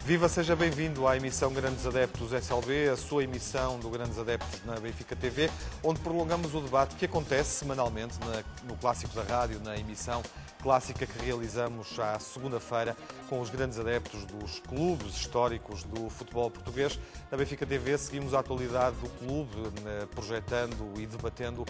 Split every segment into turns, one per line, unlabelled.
Viva, seja bem-vindo à emissão Grandes Adeptos SLB, a sua emissão do Grandes Adeptos na Benfica TV, onde prolongamos o debate que acontece semanalmente no Clássico da Rádio, na emissão clássica que realizamos à segunda-feira com os grandes adeptos dos clubes históricos do futebol português. Na Benfica TV seguimos a atualidade do clube, projetando e debatendo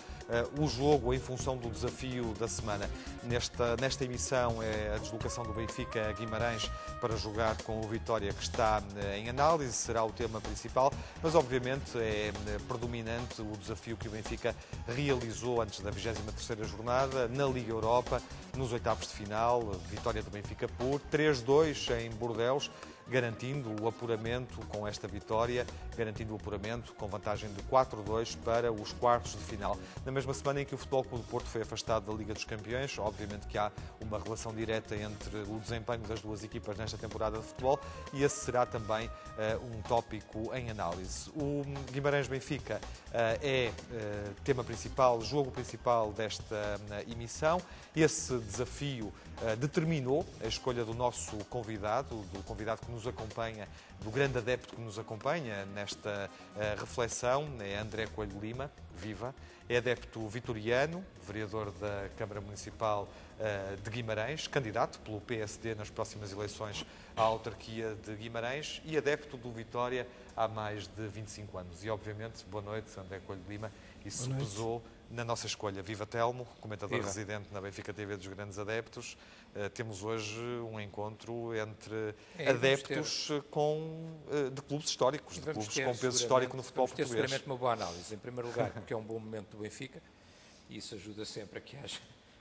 o jogo em função do desafio da semana. Nesta emissão é a deslocação do Benfica a Guimarães para jogar com o Vitória, que está em análise, será o tema principal, mas obviamente é predominante o desafio que o Benfica realizou antes da 23ª jornada na Liga Europa, nos oitavos de final, vitória do Benfica por 3-2 em Bordeaux, garantindo o apuramento com esta vitória, garantindo o apuramento com vantagem de 4-2 para os quartos de final. Na mesma semana em que o Futebol Clube do Porto foi afastado da Liga dos Campeões, obviamente que há uma relação direta entre o desempenho das duas equipas nesta temporada de futebol e esse será também um tópico em análise. O Guimarães-Benfica é tema principal, jogo principal desta emissão. Esse desafio determinou a escolha do nosso convidado, do convidado que nos acompanha, do grande adepto que nos acompanha nesta reflexão, é André Coelho Lima, viva, é adepto vitoriano, vereador da Câmara Municipal de Guimarães, candidato pelo PSD nas próximas eleições à autarquia de Guimarães e adepto do Vitória há mais de 25 anos. E, obviamente, boa noite, André Coelho Lima, isso pesou na nossa escolha. Viva Telmo, comentador residente na Benfica TV dos Grandes Adeptos. Temos hoje um encontro entre adeptos de clubes históricos, de clubes com peso histórico no futebol português.
Seguramente uma boa análise. Em primeiro lugar, porque é um bom momento do Benfica, e isso ajuda sempre a que haja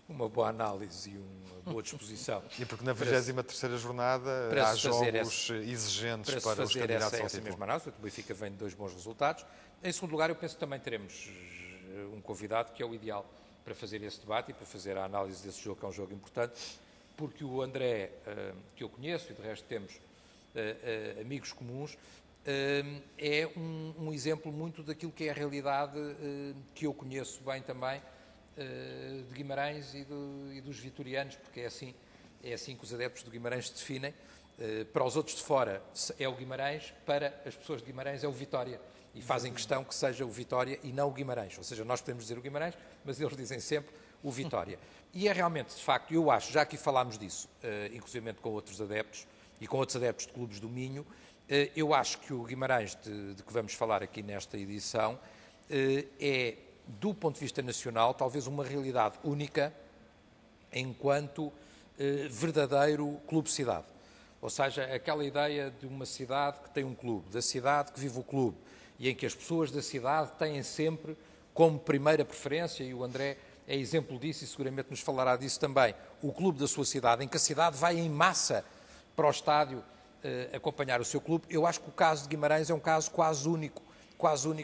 uma boa análise e uma boa disposição.
E porque na 23ª jornada há jogos exigentes para os candidatos ao título.
Mesma análise, o Benfica vem de 2 bons resultados. Em segundo lugar, eu penso que também teremos um convidado que é o ideal para fazer esse debate e para fazer a análise desse jogo, que é um jogo importante, porque o André, que eu conheço, e de resto temos amigos comuns, é um exemplo muito daquilo que é a realidade que eu conheço bem também, de Guimarães e dos vitorianos, porque é assim que os adeptos do Guimarães se definem. Para os outros de fora é o Guimarães, para as pessoas de Guimarães é o Vitória. E fazem questão que seja o Vitória e não o Guimarães. Ou seja, nós podemos dizer o Guimarães, mas eles dizem sempre o Vitória. E é realmente, de facto, eu acho, já aqui falámos disso, inclusive com outros adeptos e com outros adeptos de clubes do Minho, eu acho que o Guimarães, de que vamos falar aqui nesta edição, é, do ponto de vista nacional, talvez uma realidade única enquanto verdadeiro clube-cidade. Ou seja, aquela ideia de uma cidade que tem um clube, da cidade que vive o clube, e em que as pessoas da cidade têm sempre como primeira preferência, e o André é exemplo disso e seguramente nos falará disso também, o clube da sua cidade, em que a cidade vai em massa para o estádio acompanhar o seu clube. Eu acho que o caso de Guimarães é um caso quase único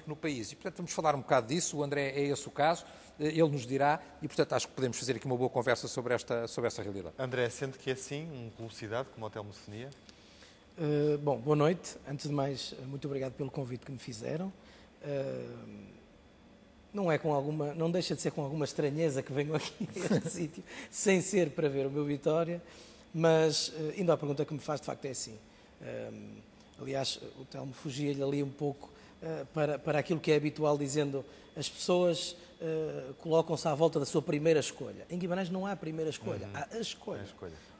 no país. E, portanto, vamos falar um bocado disso. O André é esse o caso, ele nos dirá, e, portanto, acho que podemos fazer aqui uma boa conversa sobre essa realidade.
André, sente que é assim um clube-cidade, como o Telmo definia?
Bom, boa noite. Antes de mais, muito obrigado pelo convite que me fizeram. Não deixa de ser com alguma estranheza que venho aqui a este sítio, sem ser para ver o meu Vitória, mas indo à pergunta que me faz, de facto é assim. Aliás, o Telmo fugia-lhe ali um pouco para aquilo que é habitual, dizendo as pessoas colocam-se à volta da sua primeira escolha. Em Guimarães não há primeira escolha, há a escolha.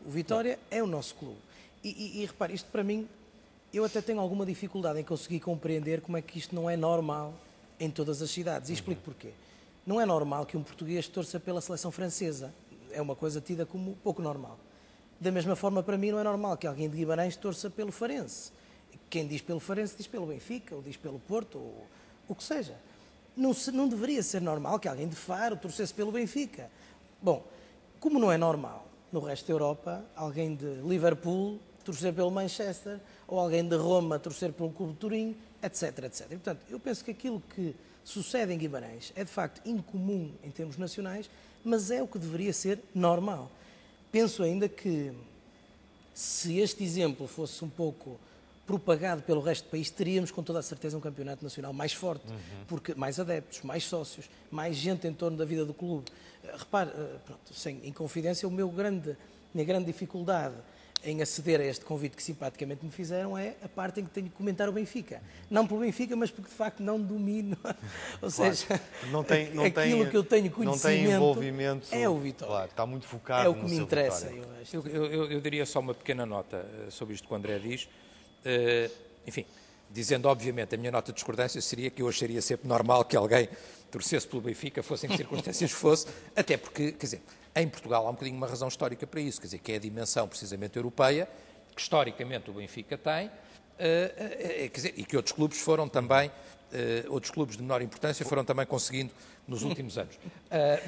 O Vitória é o nosso clube. E repare, isto para mim, eu até tenho alguma dificuldade em conseguir compreender como é que isto não é normal em todas as cidades. E explico porquê. Não é normal que um português torça pela seleção francesa. É uma coisa tida como pouco normal. Da mesma forma, para mim, não é normal que alguém de Guimarães torça pelo Farense. Quem diz pelo Farense diz pelo Benfica, ou diz pelo Porto, ou o que seja. Não deveria ser normal que alguém de Faro torcesse pelo Benfica. Bom, como não é normal no resto da Europa, alguém de Liverpool torcer pelo Manchester, ou alguém de Roma torcer pelo Clube de Turim, etc, etc. E, portanto, eu penso que aquilo que sucede em Guimarães é de facto incomum em termos nacionais, mas é o que deveria ser normal. Penso ainda que se este exemplo fosse um pouco propagado pelo resto do país, teríamos com toda a certeza um campeonato nacional mais forte, porque mais adeptos, mais sócios, mais gente em torno da vida do clube. Repare, pronto, sem inconfidência, minha grande dificuldade em aceder a este convite que simpaticamente me fizeram é a parte em que tenho que comentar o Benfica. Não pelo Benfica, mas porque de facto não domino. Ou seja, aquilo que eu tenho conhecimento
não tem envolvimento,
é o Vitória.
Claro, está muito focado
é o que me interessa,
Vitória.
eu acho.
Eu diria só uma pequena nota sobre isto que o André diz. Enfim, dizendo obviamente a minha nota de discordância seria que eu acharia sempre normal que alguém torcesse pelo Benfica, fosse em que circunstâncias fosse, até porque, quer dizer, em Portugal há um bocadinho uma razão histórica para isso, quer dizer, que é a dimensão precisamente europeia, que historicamente o Benfica tem, quer dizer, e que outros clubes foram também, outros clubes de menor importância foram também conseguindo nos últimos anos.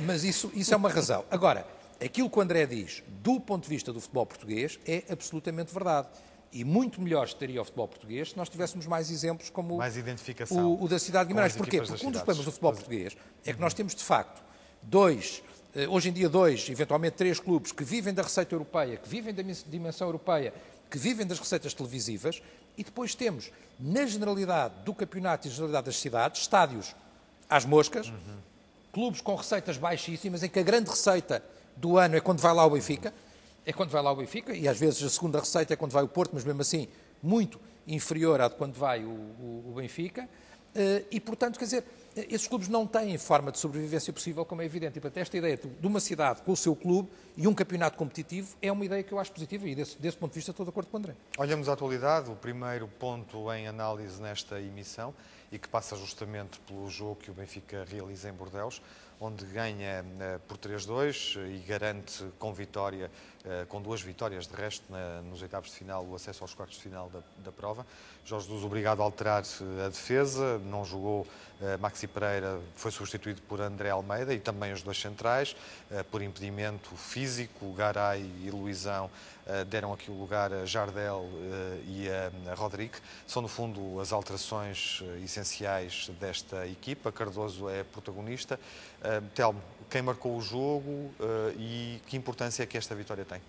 Mas isso é uma razão. Agora, aquilo que o André diz, do ponto de vista do futebol português, é absolutamente verdade. E muito melhor estaria o futebol português se nós tivéssemos mais exemplos como
mais identificação
o da cidade de Guimarães. Porquê? Porque um dos problemas do futebol português é que nós temos, de facto, hoje em dia eventualmente 3 clubes que vivem da receita europeia, que vivem da dimensão europeia, que vivem das receitas televisivas, e depois temos, na generalidade do campeonato e na generalidade das cidades, estádios às moscas, clubes com receitas baixíssimas, em que a grande receita do ano é quando vai lá o Benfica, e às vezes a segunda receita é quando vai o Porto, mas mesmo assim muito inferior à de quando vai o Benfica, e portanto, quer dizer, esses clubes não têm forma de sobrevivência possível, como é evidente, e portanto esta ideia de uma cidade com o seu clube e um campeonato competitivo é uma ideia que eu acho positiva e desse ponto de vista estou de acordo com o André.
Olhamos à atualidade, o primeiro ponto em análise nesta emissão e que passa justamente pelo jogo que o Benfica realiza em Bordeaux, onde ganha por 3-2 e garante com 2 vitórias de resto nos oitavos de final, o acesso aos quartos de final da prova. Jorge Jesus obrigado a alterar a defesa, não jogou Maxi Pereira, foi substituído por André Almeida e também os 2 centrais, por impedimento físico, Garay e Luizão deram aqui o lugar a Jardel e a Rodrigue. São, no fundo, as alterações essenciais desta equipa. Cardoso é protagonista. Telmo, quem marcou o jogo e que importância é que esta vitória tem?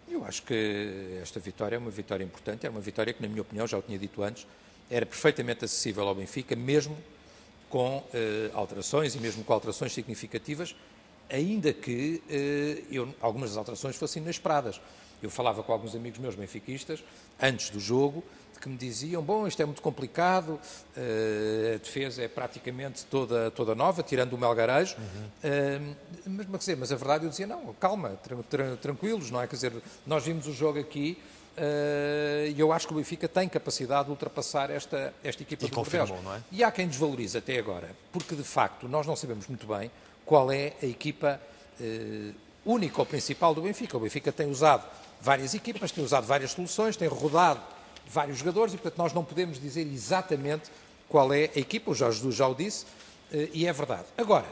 Eu acho que esta vitória é uma vitória importante, é uma vitória que, na minha opinião, já o tinha dito antes, era perfeitamente acessível ao Benfica, mesmo com alterações e mesmo com alterações significativas, ainda que algumas das alterações fossem inesperadas. Eu falava com alguns amigos meus benfiquistas, antes do jogo, que me diziam, bom, isto é muito complicado, a defesa é praticamente toda nova, tirando o Melgarejo, mas a verdade eu dizia, não, calma, tranquilos, não é? Quer dizer, nós vimos o jogo aqui e eu acho que o Benfica tem capacidade de ultrapassar esta equipa do Bordeaux.
Não é?
E há quem desvalorize até agora, porque de facto nós não sabemos muito bem qual é a equipa única ou principal do Benfica. O Benfica tem usado várias equipas, tem usado várias soluções, tem rodado vários jogadores e, portanto, nós não podemos dizer exatamente qual é a equipa. O Jorge Jesus já o disse e é verdade. Agora,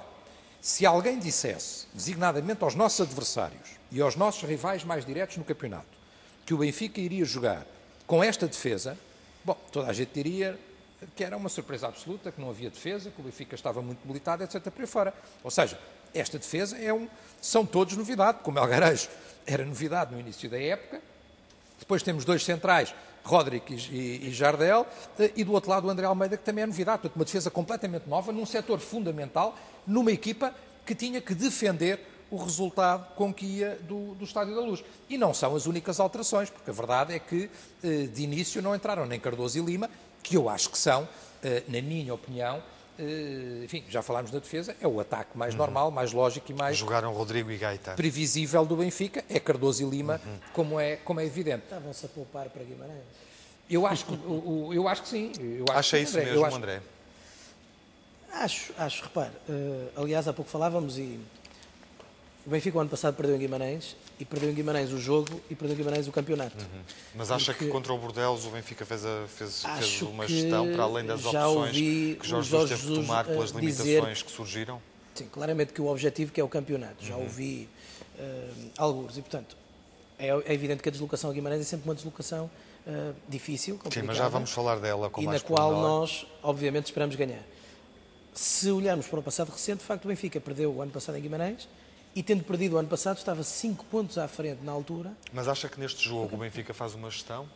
se alguém dissesse, designadamente aos nossos adversários e aos nossos rivais mais diretos no campeonato, que o Benfica iria jogar com esta defesa, bom, toda a gente diria que era uma surpresa absoluta, que não havia defesa, que o Benfica estava muito debilitado, etc. por aí fora. Ou seja, esta defesa são todos novidade, como Melgarejo era novidade no início da época. Depois temos 2 centrais, Rodrigue e Jardel, e do outro lado o André Almeida, que também é novidade. Portanto, uma defesa completamente nova, num setor fundamental, numa equipa que tinha que defender o resultado com que ia do Estádio da Luz. E não são as únicas alterações, porque a verdade é que de início não entraram nem Cardoso e Lima, que eu acho que são, na minha opinião, enfim, já falámos da defesa, é o ataque mais normal, mais lógico e mais...
Jogaram Rodrigo e Gaeta.
Previsível do Benfica, é Cardoso e Lima, como é evidente.
Estavam-se a poupar para Guimarães.
Eu acho que sim.
Acha isso mesmo, André?
Acho, repare. Aliás, há pouco falávamos e o Benfica o ano passado perdeu em Guimarães e perdeu em Guimarães o jogo e perdeu em Guimarães o campeonato.
Mas acha que contra o Bordeaux o Benfica fez uma gestão para além das opções que Jorge Jesus teve de tomar pelas limitações que surgiram?
Sim, claramente que o objetivo que é o campeonato. Já ouvi alguns e, portanto, é evidente que a deslocação a Guimarães é sempre uma deslocação difícil, complicada.
Sim, mas já vamos falar dela com mais
e na qual
pormenor.
nós, obviamente, esperamos ganhar. Se olharmos para o passado recente, de facto, o Benfica perdeu o ano passado em Guimarães e, tendo perdido o ano passado, estava 5 pontos à frente na altura.
Mas acha que neste jogo o Benfica faz uma gestão,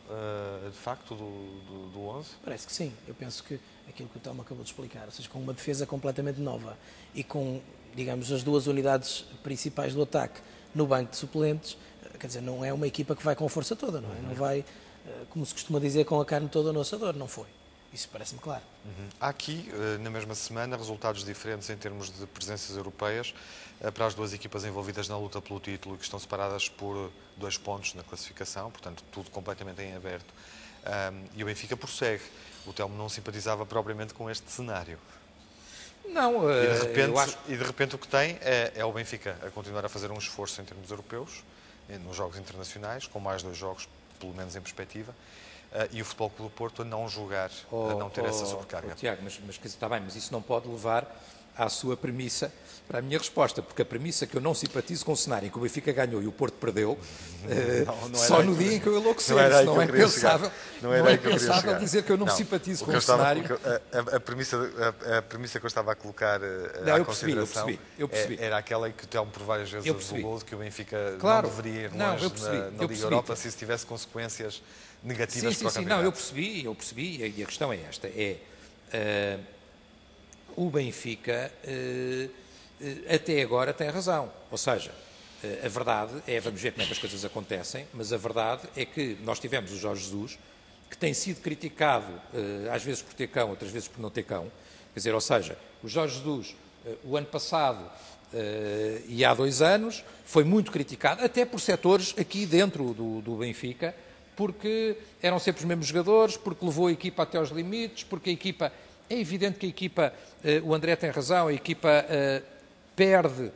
de facto, do 11?
Parece que sim. Eu penso que aquilo que o Telmo acabou de explicar, ou seja, com uma defesa completamente nova e com, digamos, as duas unidades principais do ataque no banco de suplentes, quer dizer, não é uma equipa que vai com a força toda, não é? Não vai, como se costuma dizer, com a carne toda no assador. Não foi. Isso parece-me claro.
Há aqui, na mesma semana, resultados diferentes em termos de presenças europeias para as duas equipas envolvidas na luta pelo título, que estão separadas por 2 pontos na classificação, portanto, tudo completamente em aberto. E o Benfica prossegue. O Telmo não simpatizava propriamente com este cenário.
Não,
E de repente o que tem é o Benfica a continuar a fazer um esforço em termos europeus, nos jogos internacionais, com mais 2 jogos, pelo menos em perspectiva, e o Futebol Clube do Porto a não jogar, a não ter essa sobrecarga.
Tiago, mas está bem, mas isso não pode levar à sua premissa para a minha resposta, porque a premissa que eu não simpatizo com o cenário em que o Benfica ganhou e o Porto perdeu, só no dia em que eu enlouqueci, não é pensável, não é pensável dizer que eu não simpatizo com o cenário.
A premissa que eu estava a colocar à consideração era aquela em que o Telmo por várias vezes advogou de que o Benfica não deveria ir longe na Liga Europa se isso tivesse consequências negativas para o campeonato.
Não, eu percebi, e a questão é esta, o Benfica até agora tem razão, ou seja, a verdade vamos ver como é que as coisas acontecem, mas a verdade é que nós tivemos o Jorge Jesus, que tem sido criticado às vezes por ter cão, outras vezes por não ter cão, quer dizer, ou seja, o Jorge Jesus, o ano passado e há 2 anos, foi muito criticado, até por setores aqui dentro do Benfica, porque eram sempre os mesmos jogadores, porque levou a equipa até aos limites, porque a equipa... É evidente que a equipa, o André tem razão, a equipa perde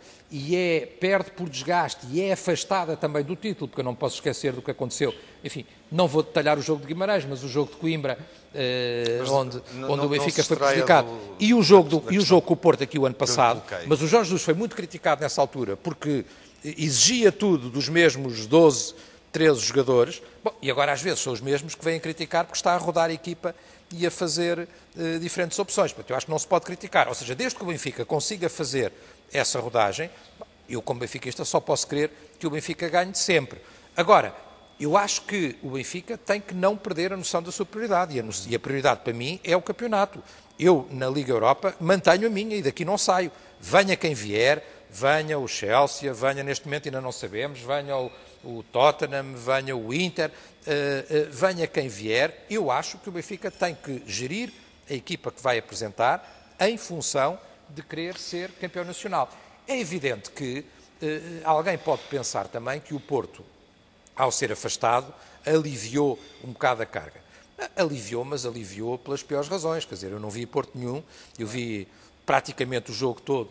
por desgaste e é afastada também do título, porque eu não posso esquecer do que aconteceu. Enfim, não vou detalhar o jogo de Guimarães, mas o jogo de Coimbra, onde o Benfica foi prejudicado, e o jogo com o Porto aqui o ano passado, mas o Jorge Jesus foi muito criticado nessa altura, porque exigia tudo dos mesmos 12, 13 jogadores, e agora às vezes são os mesmos que vêm criticar porque está a rodar a equipa e a fazer diferentes opções. Portanto, eu acho que não se pode criticar. Ou seja, desde que o Benfica consiga fazer essa rodagem, eu como benfiquista só posso querer que o Benfica ganhe sempre. Agora, eu acho que o Benfica tem que não perder a noção da sua prioridade. E a prioridade para mim é o campeonato. Eu, na Liga Europa, mantenho a minha e daqui não saio. Venha quem vier, venha o Chelsea, venha neste momento ainda não sabemos, venha o Tottenham, venha o Inter, venha quem vier, eu acho que o Benfica tem que gerir a equipa que vai apresentar em função de querer ser campeão nacional. É evidente que alguém pode pensar também que o Porto, ao ser afastado, aliviou um bocado a carga. Aliviou, mas aliviou pelas piores razões, quer dizer, eu não vi Porto nenhum, eu vi praticamente o jogo todo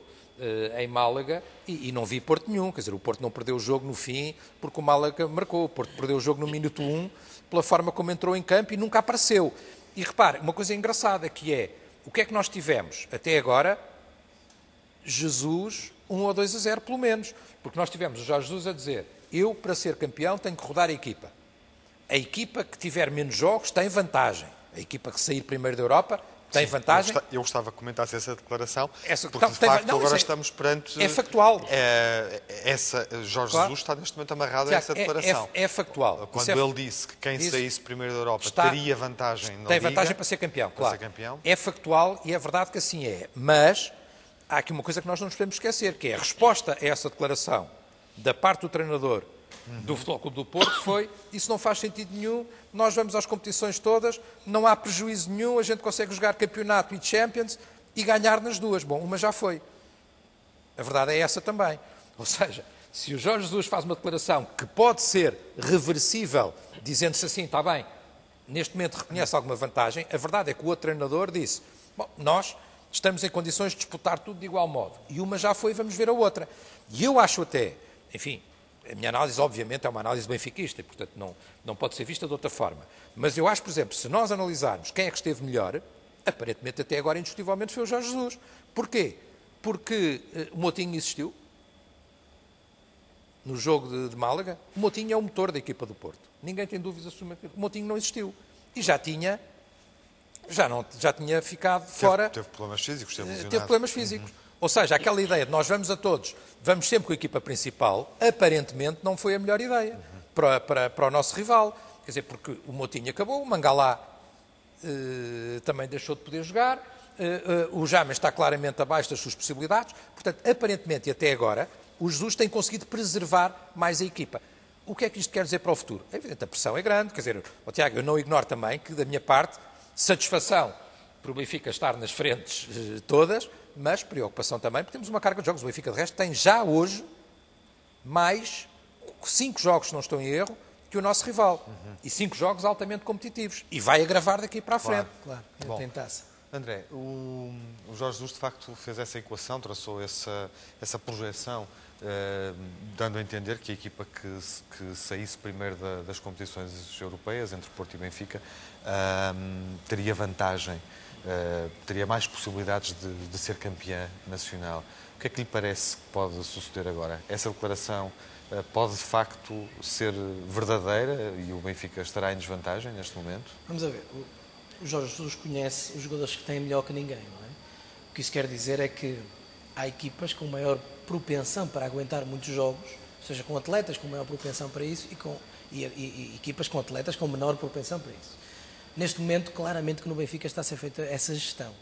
em Málaga e não vi Porto nenhum, quer dizer, o Porto não perdeu o jogo no fim porque o Málaga marcou, o Porto perdeu o jogo no minuto 1 pela forma como entrou em campo e nunca apareceu. E repare, uma coisa engraçada que é, o que é que nós tivemos até agora? Jesus 1 ou 2-0 pelo menos, porque nós tivemos o Jorge Jesus a dizer, eu para ser campeão tenho que rodar a equipa que tiver menos jogos tem vantagem, a equipa que sair primeiro da Europa tem vantagem?
Eu gostava que comentasse essa declaração,
porque
de facto agora estamos perante...
É factual.
Jorge Jesus está neste momento amarrado a essa declaração.
É factual.
Quando ele disse que quem saísse primeiro da Europa teria vantagem na Liga...
Tem vantagem para ser campeão, claro. É factual e é verdade que assim é. Mas há aqui uma coisa que nós não nos podemos esquecer, que é a resposta a essa declaração da parte do treinador do Futebol Clube do Porto foi, isso não faz sentido nenhum, nós vamos às competições todas, não há prejuízo nenhum, a gente consegue jogar campeonato e Champions e ganhar nas duas. Bom, uma já foi. A verdade é essa também. Ou seja, se o Jorge Jesus faz uma declaração que pode ser reversível, dizendo-se assim, está bem, neste momento reconhece alguma vantagem, a verdade é que o outro treinador disse, bom, nós estamos em condições de disputar tudo de igual modo. E uma já foi, vamos ver a outra. E eu acho até, enfim... A minha análise, obviamente, é uma análise benfiquista e, portanto, não pode ser vista de outra forma. Mas eu acho, por exemplo, se nós analisarmos quem é que esteve melhor, aparentemente até agora, indiscutivelmente, foi o Jorge Jesus. Porquê? Porque o Moutinho existiu. no jogo de Málaga, o Moutinho é o motor da equipa do Porto. Ninguém tem dúvidas sobre o Moutinho não existiu. E já tinha ficado fora.
Teve problemas físicos,
teve problemas físicos. Ou seja, aquela ideia de nós vamos a todos, vamos sempre com a equipa principal, aparentemente não foi a melhor ideia para o nosso rival. Quer dizer, porque o Moutinho acabou, o Mangalá também deixou de poder jogar, o James está claramente abaixo das suas possibilidades. Portanto, aparentemente e até agora, o Jesus tem conseguido preservar mais a equipa. O que é que isto quer dizer para o futuro? É evidente, a pressão é grande. Quer dizer, Tiago, eu não ignoro também que, da minha parte, satisfação por o Benfica estar nas frentes todas, mas preocupação também, porque temos uma carga de jogos. O Benfica, de resto, tem já hoje mais 5 jogos, se não estou em erro, que o nosso rival. E 5 jogos altamente competitivos. E vai agravar daqui para a frente.
Claro,
Bom,
tem taça.
André, o Jorge Jesus, de facto, fez essa equação, traçou essa projeção, dando a entender que a equipa que saísse primeiro das competições europeias, entre Porto e Benfica, teria vantagem, teria mais possibilidades de ser campeã nacional. O que é que lhe parece que pode suceder agora? Essa declaração pode, de facto, ser verdadeira e o Benfica estará em desvantagem neste momento?
Vamos a ver. O Jorge Jesus conhece os jogadores que têm melhor que ninguém, não é? O que isso quer dizer é que há equipas com maior propensão para aguentar muitos jogos, ou seja, com atletas com maior propensão para isso e equipas com atletas com menor propensão para isso. Neste momento, claramente que no Benfica está a ser feita essa gestão.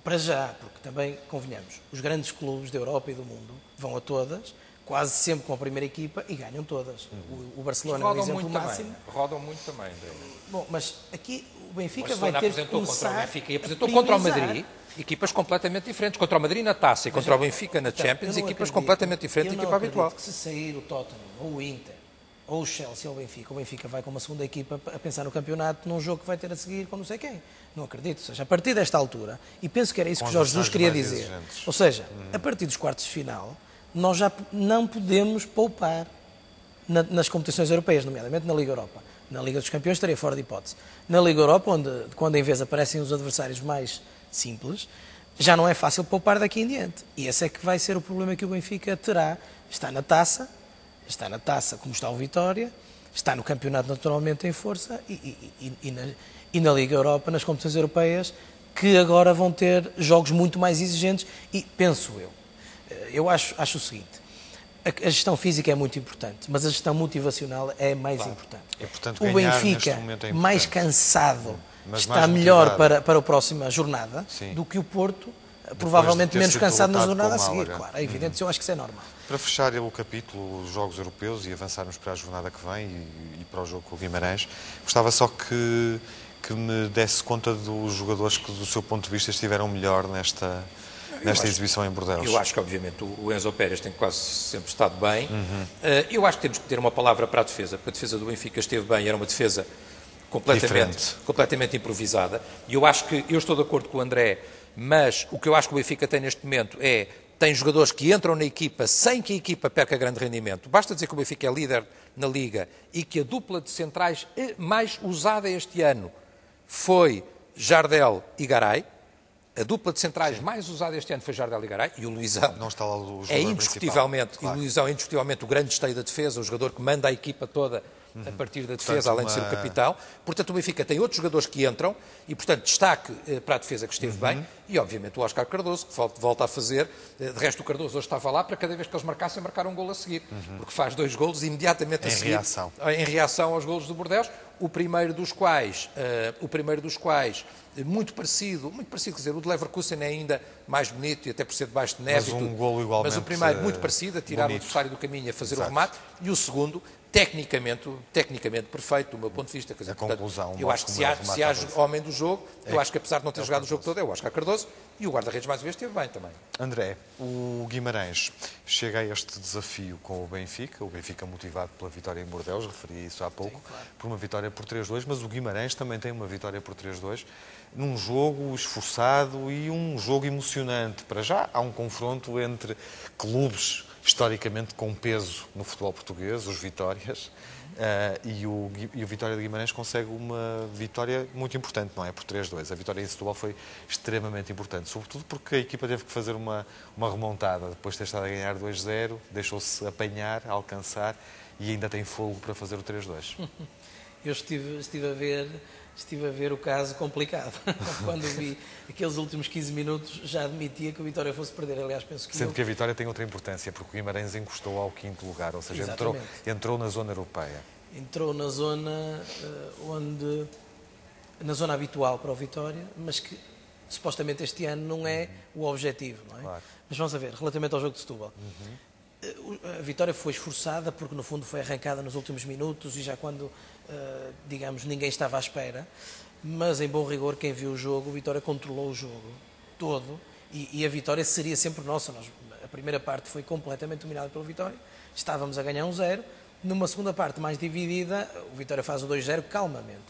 Para já, porque também, convenhamos, os grandes clubes da Europa e do mundo vão a todas, quase sempre com a primeira equipa e ganham todas. O Barcelona é um exemplo máximo.
Rodam muito também, André.
Bom, mas aqui o Benfica
Vai
ter que começar
contra o Benfica e apresentou contra o Madrid equipas completamente diferentes. Contra o Madrid na Taça e contra o Benfica na Champions, equipas completamente diferentes da equipa habitual.
Que se sair o Tottenham, ou o Inter, ou o Chelsea ou o Benfica vai com uma segunda equipa a pensar no campeonato num jogo que vai ter a seguir com não sei quem. Não acredito. Ou seja, a partir desta altura, e penso que era isso que Jorge Jesus queria dizer, ou seja, a partir dos quartos de final, nós já não podemos poupar nas competições europeias, nomeadamente na Liga Europa. Na Liga dos Campeões estaria fora de hipótese. Na Liga Europa, onde quando em vez aparecem os adversários mais simples, já não é fácil poupar daqui em diante. E esse é que vai ser o problema que o Benfica terá. Está na taça como está o Vitória, está no campeonato naturalmente em força e na Liga Europa, nas competições europeias, que agora vão ter jogos muito mais exigentes e, penso eu acho o seguinte, a gestão física é muito importante, mas a gestão motivacional é mais importante.
É, portanto,
o Benfica, mais cansado, está melhor para a próxima jornada do que o Porto, provavelmente menos cansado na jornada a seguir. Claro, é evidente, eu acho que isso é normal.
Para fechar o capítulo, os Jogos Europeus, e avançarmos para a jornada que vem e para o jogo com o Guimarães, gostava só que me desse conta dos jogadores que, do seu ponto de vista, estiveram melhor nesta exibição em Bordeaux.
Eu acho que, obviamente, o Enzo Pérez tem quase sempre estado bem. Eu acho que temos que ter uma palavra para a defesa, porque a defesa do Benfica esteve bem, era uma defesa completamente improvisada. E eu acho que, eu estou de acordo com o André, mas o que eu acho que o Benfica tem neste momento tem jogadores que entram na equipa sem que a equipa perca grande rendimento. Basta dizer que o Benfica é líder na Liga e que a dupla de centrais mais usada este ano foi Jardel e Garay. A dupla de centrais mais usada este ano foi Jardel e Garay, e o Luizão
não está lá o
é indiscutivelmente, claro. E o Luizão é indiscutivelmente o grande esteio da defesa, o jogador que manda a equipa toda a partir da defesa, além de ser o capitão. Portanto, o Benfica tem outros jogadores que entram e, portanto, destaque para a defesa que esteve bem e, obviamente, o Óscar Cardoso, que volta a fazer. De resto, o Cardoso hoje estava lá para cada vez que eles marcassem, marcar um golo a seguir, porque faz 2 golos imediatamente a seguir, em reação aos golos do Bordeaux. O primeiro dos quais muito parecido, quer dizer, o de Leverkusen é ainda mais bonito e até por ser debaixo de neve.
Mas golo igualmente.
Mas o primeiro muito parecido, a tirar o adversário do caminho, a fazer o remate, e o segundo tecnicamente perfeito do meu ponto de vista. Quer dizer,
conclusão,
eu acho que se há homem do jogo, eu acho que apesar de não ter jogado o jogo todo, é o Óscar Cardoso, e o guarda-redes mais uma vez esteve bem também.
André, o Guimarães chega a este desafio com o Benfica motivado pela vitória em Bordeaux, referi isso há pouco, claro. Por uma vitória por 3-2, mas o Guimarães também tem uma vitória por 3-2, num jogo esforçado e um jogo emocionante. Para já há um confronto entre clubes historicamente com peso no futebol português, os Vitórias, E o Vitória de Guimarães consegue uma vitória muito importante, não é? Por 3-2. A vitória em Setúbal foi extremamente importante, sobretudo porque a equipa teve que fazer uma remontada. Depois de ter estado a ganhar 2-0, deixou-se apanhar, alcançar e ainda tem fogo para fazer o 3-2.
Eu estive a ver o caso complicado. Quando vi aqueles últimos 15 minutos, já admitia que o Vitória fosse perder. Aliás, penso que
Sendo que a vitória tem outra importância, porque o Guimarães encostou ao 5º lugar, ou seja, entrou na zona europeia.
Entrou na zona na zona habitual para o Vitória, mas que supostamente este ano não é o objetivo, não é?
Claro.
Mas vamos a ver, relativamente ao jogo de Setúbal. A vitória foi esforçada porque no fundo foi arrancada nos últimos minutos e já quando, digamos, ninguém estava à espera, mas em bom rigor quem viu o jogo, o Vitória controlou o jogo todo e a vitória seria sempre nossa. A primeira parte foi completamente dominada pelo Vitória, estávamos a ganhar 1-0, numa segunda parte mais dividida, o Vitória faz o 2-0 calmamente.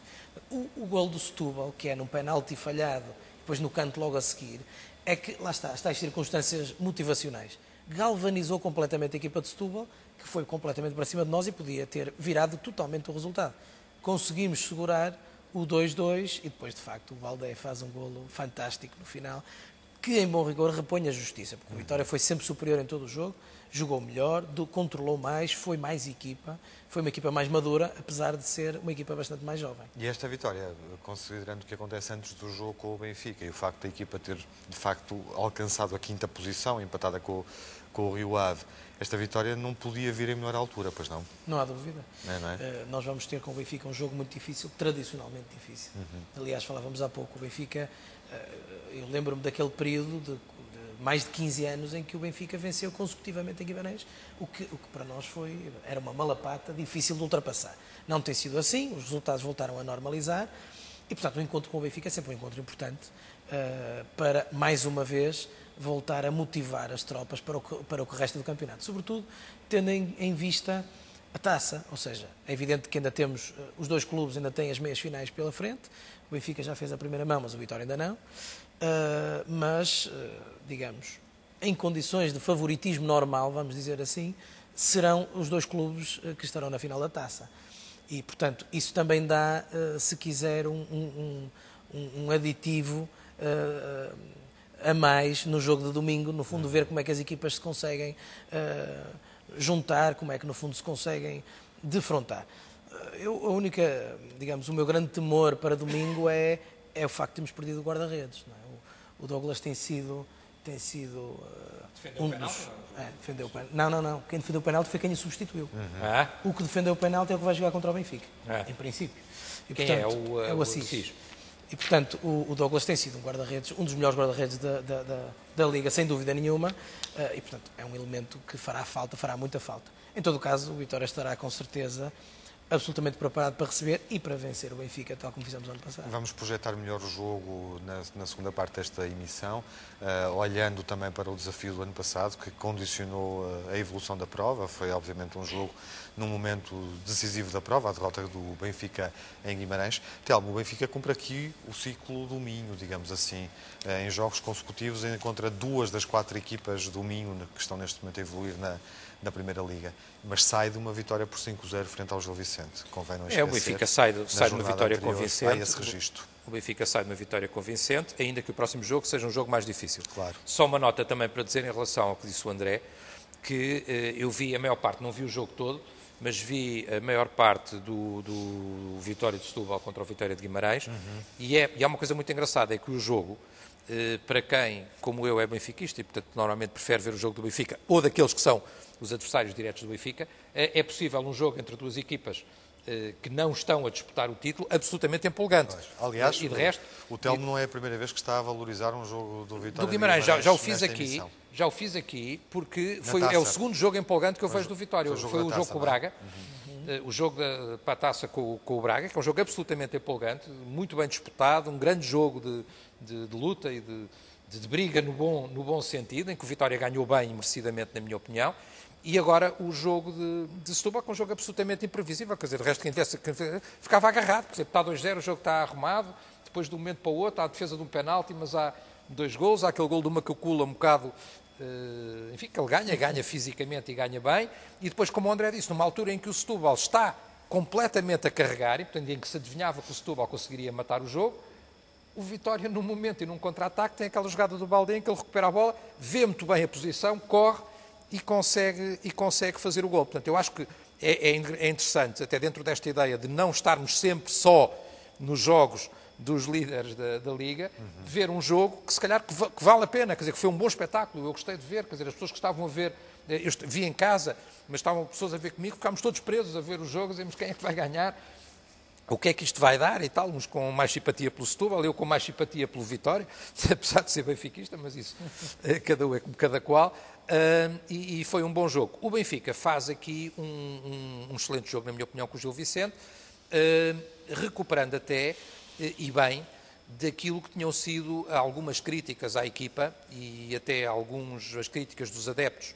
O gol do Setúbal, que é num penalti falhado, depois no canto logo a seguir, é que, lá está, as tais circunstâncias motivacionais. Galvanizou completamente a equipa de Setúbal, que foi completamente para cima de nós e podia ter virado totalmente o resultado. Conseguimos segurar o 2-2 e depois, de facto, o Baldé faz um golo fantástico no final, que, em bom rigor, repõe a justiça, porque o Vitória foi sempre superior em todo o jogo, jogou melhor, controlou mais, foi mais equipa, foi uma equipa mais madura, apesar de ser uma equipa bastante mais jovem.
E esta vitória, considerando o que acontece antes do jogo com o Benfica e o facto da equipa ter, de facto, alcançado a 5ª posição, empatada com o Rio Ave, esta vitória não podia vir em melhor altura, pois não?
Não há dúvida.
Não é?
Nós vamos ter com o Benfica um jogo muito difícil, tradicionalmente difícil. Aliás, falávamos há pouco, o Benfica, eu lembro-me daquele período de mais de 15 anos em que o Benfica venceu consecutivamente em Guimarães, o que para nós era uma malapata difícil de ultrapassar. Não tem sido assim, os resultados voltaram a normalizar e, portanto, o encontro com o Benfica é sempre um encontro importante para, mais uma vez, voltar a motivar as tropas para o que resta do campeonato. Sobretudo, tendo em vista a taça, ou seja, é evidente que ainda temos, os dois clubes ainda têm as meias finais pela frente, o Benfica já fez a primeira mão, mas o Vitória ainda não. Digamos, em condições de favoritismo normal, vamos dizer assim, serão os dois clubes que estarão na final da taça. E, portanto, isso também dá, se quiser, um aditivo a mais no jogo de domingo, no fundo, ver como é que as equipas se conseguem juntar, como é que, no fundo, se conseguem defrontar. O meu grande temor para domingo é o facto de termos perdido o guarda-redes. Não é? O Douglas tem sido defendeu
o penalti?
Defendeu o penalti. Não. Quem defendeu o penalti foi quem o substituiu. O que defendeu o penalti é o que vai jogar contra o Benfica, em princípio. E,
quem
portanto,
é
o Assis. E, portanto, o Douglas tem sido um dos melhores guarda-redes da Liga, sem dúvida nenhuma, e, portanto, é um elemento que fará muita falta. Em todo o caso, o Vitória estará, com certeza, absolutamente preparado para receber e para vencer o Benfica, tal como fizemos ano passado.
Vamos projetar melhor o jogo na segunda parte desta emissão, olhando também para o desafio do ano passado, que condicionou a evolução da prova. Foi, obviamente, um jogo num momento decisivo da prova, a derrota do Benfica em Guimarães. Telmo, o Benfica cumpre aqui o ciclo do Minho, digamos assim. Em jogos consecutivos encontra 2 das 4 equipas do Minho que estão neste momento a evoluir na Primeira Liga, mas sai de uma vitória por 5-0 frente ao Gil Vicente. Convém não esquecer.
O Benfica sai de uma vitória convincente.
Esse registro.
O Benfica sai de uma vitória convincente, ainda que o próximo jogo seja um jogo mais difícil.
Claro.
Só uma nota também para dizer em relação ao que disse o André, que eu vi a maior parte, não vi o jogo todo, mas vi a maior parte do Vitória de Setúbal contra o Vitória de Guimarães, e há uma coisa muito engraçada, é que o jogo, para quem, como eu, é benfiquista e, portanto, normalmente prefere ver o jogo do Benfica, ou daqueles que são os adversários diretos do Benfica, é possível um jogo entre duas equipas que não estão a disputar o título, absolutamente empolgante.
Aliás,
e de resto,
o Telmo não é a primeira vez que está a valorizar um jogo do Vitória
do Guimarães. Já o fiz aqui, porque é o segundo jogo empolgante que eu vejo do Vitória. Foi o jogo com o Braga, o jogo para a taça com o Braga, que é um jogo absolutamente empolgante, muito bem disputado, um grande jogo de luta e de briga no bom sentido, em que o Vitória ganhou bem e merecidamente, na minha opinião. E agora o jogo de Setúbal, que é um jogo absolutamente imprevisível, quer dizer, o resto quem ficava agarrado, por exemplo, está 2-0, o jogo está arrumado, depois de um momento para o outro há a defesa de um penalti, mas há 2 golos, há aquele gol de uma Macacula um bocado, enfim, que ele ganha fisicamente e ganha bem, e depois, como o André disse, numa altura em que o Setúbal está completamente a carregar, e portanto em que se adivinhava que o Setúbal conseguiria matar o jogo, o Vitória, num momento e num contra-ataque, tem aquela jogada do Baldé em que ele recupera a bola, vê muito bem a posição, corre e consegue fazer o gol. Portanto, eu acho que é interessante, até dentro desta ideia de não estarmos sempre só nos jogos dos líderes da Liga, ver um jogo que se calhar que vale a pena, quer dizer, que foi um bom espetáculo, eu gostei de ver, quer dizer, as pessoas que estavam a ver, eu vi em casa, mas estavam pessoas a ver comigo, ficámos todos presos a ver os jogos, dizemos quem é que vai ganhar, o que é que isto vai dar e tal, uns com mais simpatia pelo Setúbal, eu com mais simpatia pelo Vitória, apesar de ser benfiquista, mas isso, cada um é como cada qual, e foi um bom jogo. O Benfica faz aqui um excelente jogo, na minha opinião, com o Gil Vicente, recuperando até, e bem, daquilo que tinham sido algumas críticas à equipa e até as críticas dos adeptos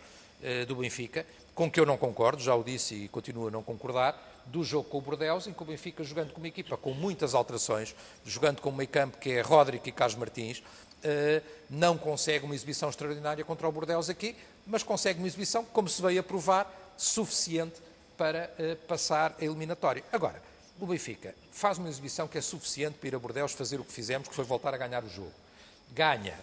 do Benfica, com que eu não concordo, já o disse e continuo a não concordar, do jogo com o Bordeaux, em que o Benfica, jogando com uma equipa com muitas alterações, jogando com um meio-campo que é Rodrigo e Carlos Martins, não consegue uma exibição extraordinária contra o Bordeaux aqui, mas consegue uma exibição, como se veio a provar, suficiente para passar a eliminatória. Agora, o Benfica faz uma exibição que é suficiente para ir a Bordeaux fazer o que fizemos, que foi voltar a ganhar o jogo. Ganha,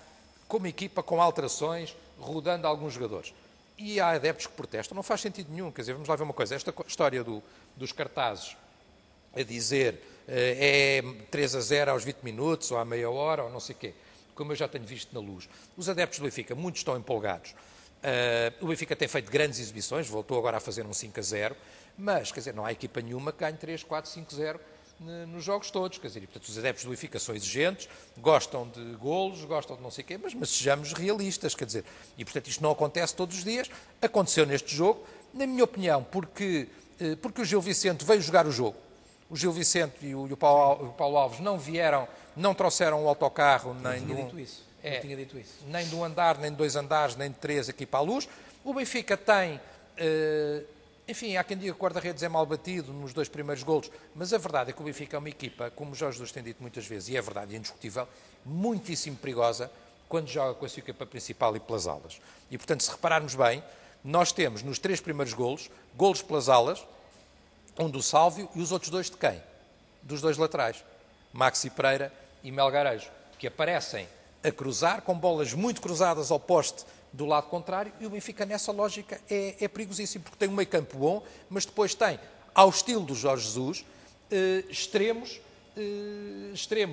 com uma equipa com alterações, rodando alguns jogadores. E há adeptos que protestam, não faz sentido nenhum, quer dizer, vamos lá ver uma coisa, esta história dos cartazes a dizer é 3-0 aos 20 minutos, ou à meia hora, ou não sei o quê, como eu já tenho visto na Luz. Os adeptos do Benfica, muitos estão empolgados. O Benfica tem feito grandes exibições, voltou agora a fazer um 5-0, mas, quer dizer, não há equipa nenhuma que ganhe 3, 4, 5-0 nos jogos todos, quer dizer, e, portanto, os adeptos do Benfica são exigentes, gostam de golos, gostam de não sei o quê, mas sejamos realistas, quer dizer, e, portanto, isto não acontece todos os dias, aconteceu neste jogo, na minha opinião, porque o Gil Vicente veio jogar o jogo, o Gil Vicente e o Paulo Alves não trouxeram o autocarro, nem de um andar, nem de 2 andares, nem de 3 aqui para a Luz, o Benfica tem... Enfim, há quem diga que o guarda-redes é mal batido nos 2 primeiros golos, mas a verdade é que o Benfica é uma equipa, como o Jorge Jesus tem dito muitas vezes, e é verdade, é indiscutível, muitíssimo perigosa quando joga com a sua equipa principal e pelas alas. E, portanto, se repararmos bem, nós temos nos 3 primeiros golos pelas alas, um do Sálvio e os outros 2 de quem? Dos 2 laterais, Maxi Pereira e Melgarejo, que aparecem a cruzar, com bolas muito cruzadas ao poste do lado contrário, e o Benfica nessa lógica é perigosíssimo, porque tem um meio campo bom, mas depois tem, ao estilo do Jorge Jesus, extremos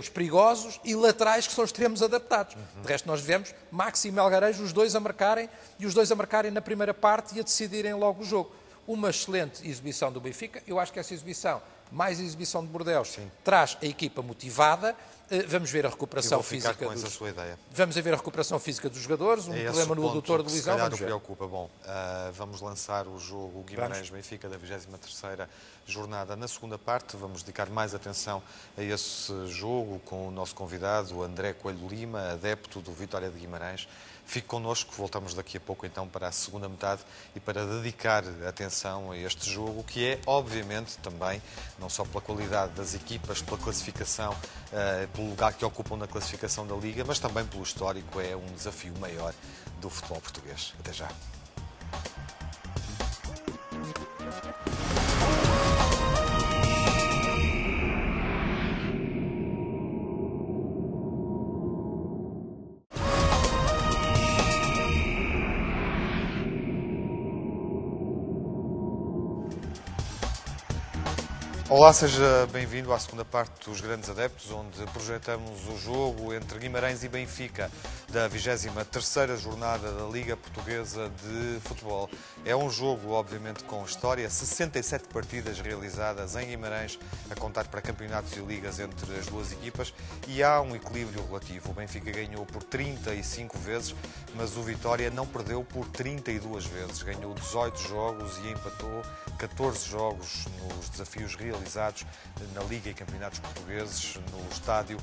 perigosos e laterais que são extremos adaptados. De resto, nós vemos Maxi e Melgarejo, os 2 a marcarem, e os 2 a marcarem na primeira parte e a decidirem logo o jogo. Uma excelente exibição do Benfica, eu acho que essa exibição, mais a exibição de Bordeaux, traz a equipa motivada. Vamos ver a recuperação física Vamos ver a recuperação física dos jogadores, problema no adutor do Luizão.
Vamos ver. Preocupa. Bom, vamos lançar o jogo Guimarães-Benfica da 23ª jornada na segunda parte. Vamos dedicar mais atenção a esse jogo com o nosso convidado, o André Coelho Lima, adepto do Vitória de Guimarães. Fique connosco, voltamos daqui a pouco então para a segunda metade e para dedicar atenção a este jogo, que é, obviamente, também, não só pela qualidade das equipas, pela classificação, pelo lugar que ocupam na classificação da Liga, mas também pelo histórico, é um desafio maior do futebol português. Até já. Olá, seja bem-vindo à segunda parte dos Grandes Adeptos, onde projetamos o jogo entre Guimarães e Benfica da 23ª jornada da Liga Portuguesa de Futebol. É um jogo, obviamente, com história, 67 partidas realizadas em Guimarães, a contar para campeonatos e ligas entre as duas equipas, e há um equilíbrio relativo. O Benfica ganhou por 35 vezes, mas o Vitória não perdeu por 32 vezes. Ganhou 18 jogos e empatou 14 jogos nos desafios realizados na Liga e Campeonatos Portugueses no estádio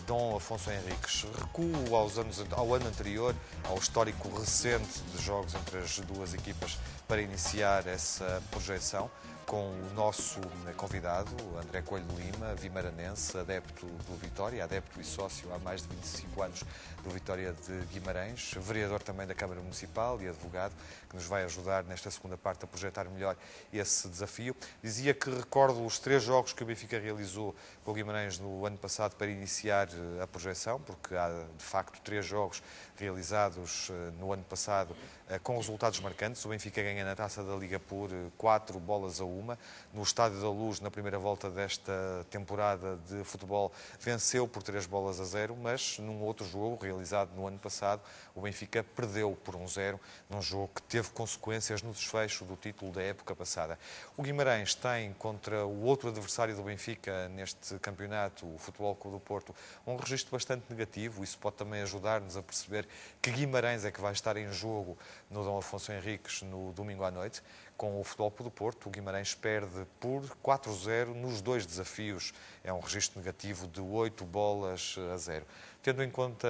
Dom Afonso Henriques. Recuo ao ano anterior, ao histórico recente de jogos entre as duas equipas para iniciar essa projeção. com o nosso convidado, André Coelho Lima, vimaranense, adepto do Vitória, adepto e sócio há mais de 25 anos do Vitória de Guimarães, vereador também da Câmara Municipal e advogado, que nos vai ajudar nesta segunda parte a projetar melhor esse desafio. Dizia que recorda os 3 jogos que o Benfica realizou com o Guimarães no ano passado para iniciar a projeção, porque há de facto 3 jogos realizados no ano passado com resultados marcantes. O Benfica ganha na Taça da Liga por 4-1. No Estádio da Luz, na primeira volta desta temporada de futebol, venceu por 3-0, mas num outro jogo realizado no ano passado, o Benfica perdeu por 1-0, num jogo que teve consequências no desfecho do título da época passada. O Guimarães tem contra o outro adversário do Benfica neste campeonato, o Futebol Clube do Porto, um registro bastante negativo. Isso pode também ajudar-nos a perceber que Guimarães é que vai estar em jogo no Dom Afonso Henriques no domingo à noite. Com o Futebol Clube do Porto, o Guimarães perde por 4-0 nos 2 desafios. É um registro negativo de 8-0. Tendo em conta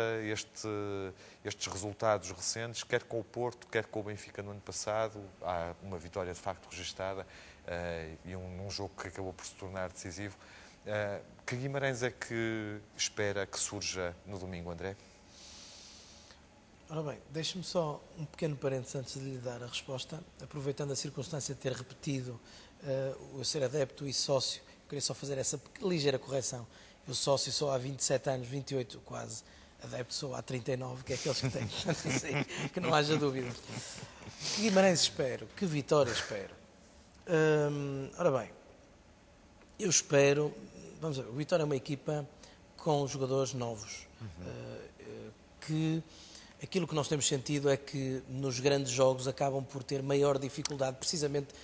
estes resultados recentes, quer com o Porto, quer com o Benfica no ano passado, há uma vitória de facto registada e num jogo que acabou por se tornar decisivo. Que Guimarães é que espera que surja no domingo, André?
Ora bem, deixe-me só um pequeno parênteses antes de lhe dar a resposta, aproveitando a circunstância de ter repetido o ser adepto e sócio. Queria só fazer essa ligeira correção. Eu sócio sou há 27 anos, 28 quase, adepto sou há 39, que é aqueles que têm, que não haja dúvidas. Que Guimarães espero, que vitória espero. Ora bem, eu espero, vamos ver, o Vitória é uma equipa com jogadores novos, que aquilo que nós temos sentido é que nos grandes jogos acabam por ter maior dificuldade, precisamente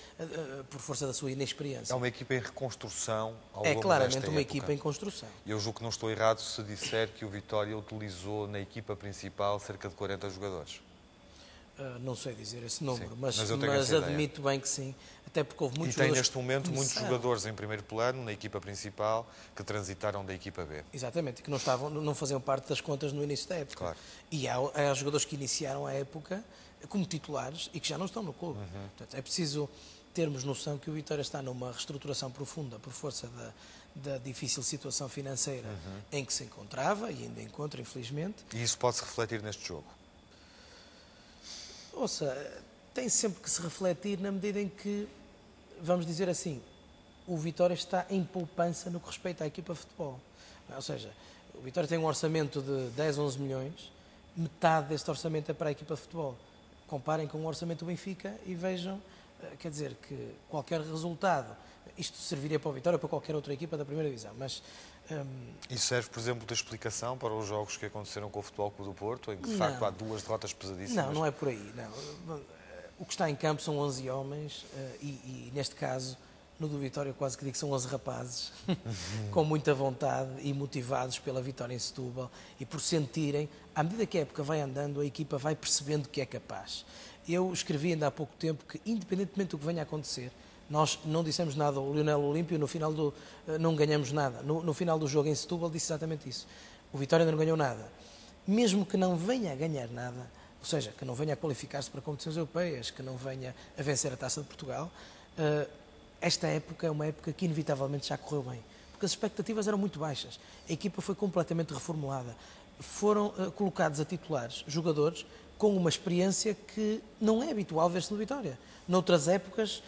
por força da sua inexperiência.
É uma equipa em reconstrução ao longo desta época.
É claramente uma equipa em construção.
Eu julgo que não estou errado se disser que o Vitória utilizou na equipa principal cerca de 40 jogadores.
Não sei dizer esse número,
Sim,
mas admito bem que sim, até porque houve muitos
jogadores.
E
tem neste momento muitos jogadores em primeiro plano, na equipa principal, que transitaram da equipa B.
Exatamente, que não faziam parte das contas no início da época.
Claro.
E há jogadores que iniciaram a época como titulares e que já não estão no clube. Portanto, é preciso termos noção que o Vitória está numa reestruturação profunda por força da difícil situação financeira em que se encontrava e ainda encontra, infelizmente.
E isso pode-se refletir neste jogo?
Ouça, tem sempre que se refletir na medida em que, vamos dizer assim, o Vitória está em poupança no que respeita à equipa de futebol. Ou seja, o Vitória tem um orçamento de 10, 11 milhões, metade deste orçamento é para a equipa de futebol. Comparem com o orçamento do Benfica e vejam, quer dizer, que qualquer resultado, isto serviria para o Vitória ou para qualquer outra equipa da primeira divisão, mas...
Isso serve, por exemplo, de explicação para os jogos que aconteceram com o Futebol Clube do Porto, em que, de facto, há 2 derrotas pesadíssimas?
Não é por aí. Não. O que está em campo são 11 homens e, neste caso, no do Vitória, quase que digo que são 11 rapazes, com muita vontade e motivados pela vitória em Setúbal e por sentirem, à medida que a época vai andando, a equipa vai percebendo que é capaz. Eu escrevi ainda há pouco tempo que, independentemente do que venha a acontecer, nós não dissemos nada ao Lionel Olímpio, no final não ganhamos nada. No final do jogo em Setúbal disse exatamente isso. O Vitória ainda não ganhou nada. Mesmo que não venha a ganhar nada, ou seja, que não venha a qualificar-se para competições europeias, que não venha a vencer a Taça de Portugal, esta época é uma época que inevitavelmente já correu bem. Porque as expectativas eram muito baixas. A equipa foi completamente reformulada. Foram colocados a titulares jogadores com uma experiência que não é habitual ver-se no Vitória. Noutras épocas,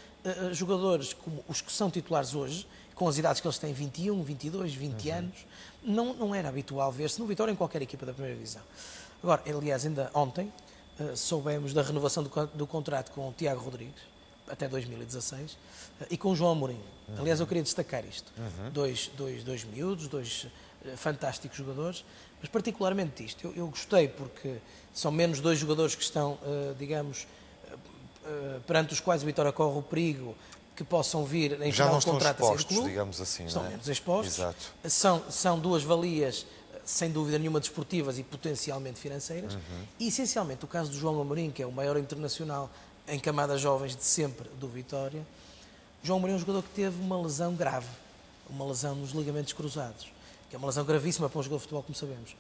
jogadores como os que são titulares hoje, com as idades que eles têm, 21, 22, 20 anos, não era habitual ver-se no Vitória em qualquer equipa da primeira divisão. Agora, aliás, ainda ontem soubemos da renovação do contrato com o Tiago Rodrigues, até 2016, e com o João Amorim. Aliás, eu queria destacar isto. Dois miúdos, 2 fantásticos jogadores, mas particularmente isto. Eu gostei porque são menos 2 jogadores que estão, digamos, perante os quais o Vitória corre o perigo que possam vir em final de contrato a ser clube.
Digamos assim,
estão
não é?
menos expostos.
Exato.
São 2 valias, sem dúvida nenhuma, desportivas e potencialmente financeiras. E, essencialmente, o caso do João Amorim, que é o maior internacional em camadas jovens de sempre do Vitória. João Amorim é um jogador que teve uma lesão grave, uma lesão nos ligamentos cruzados, que é uma lesão gravíssima para um jogador de futebol, como sabemos.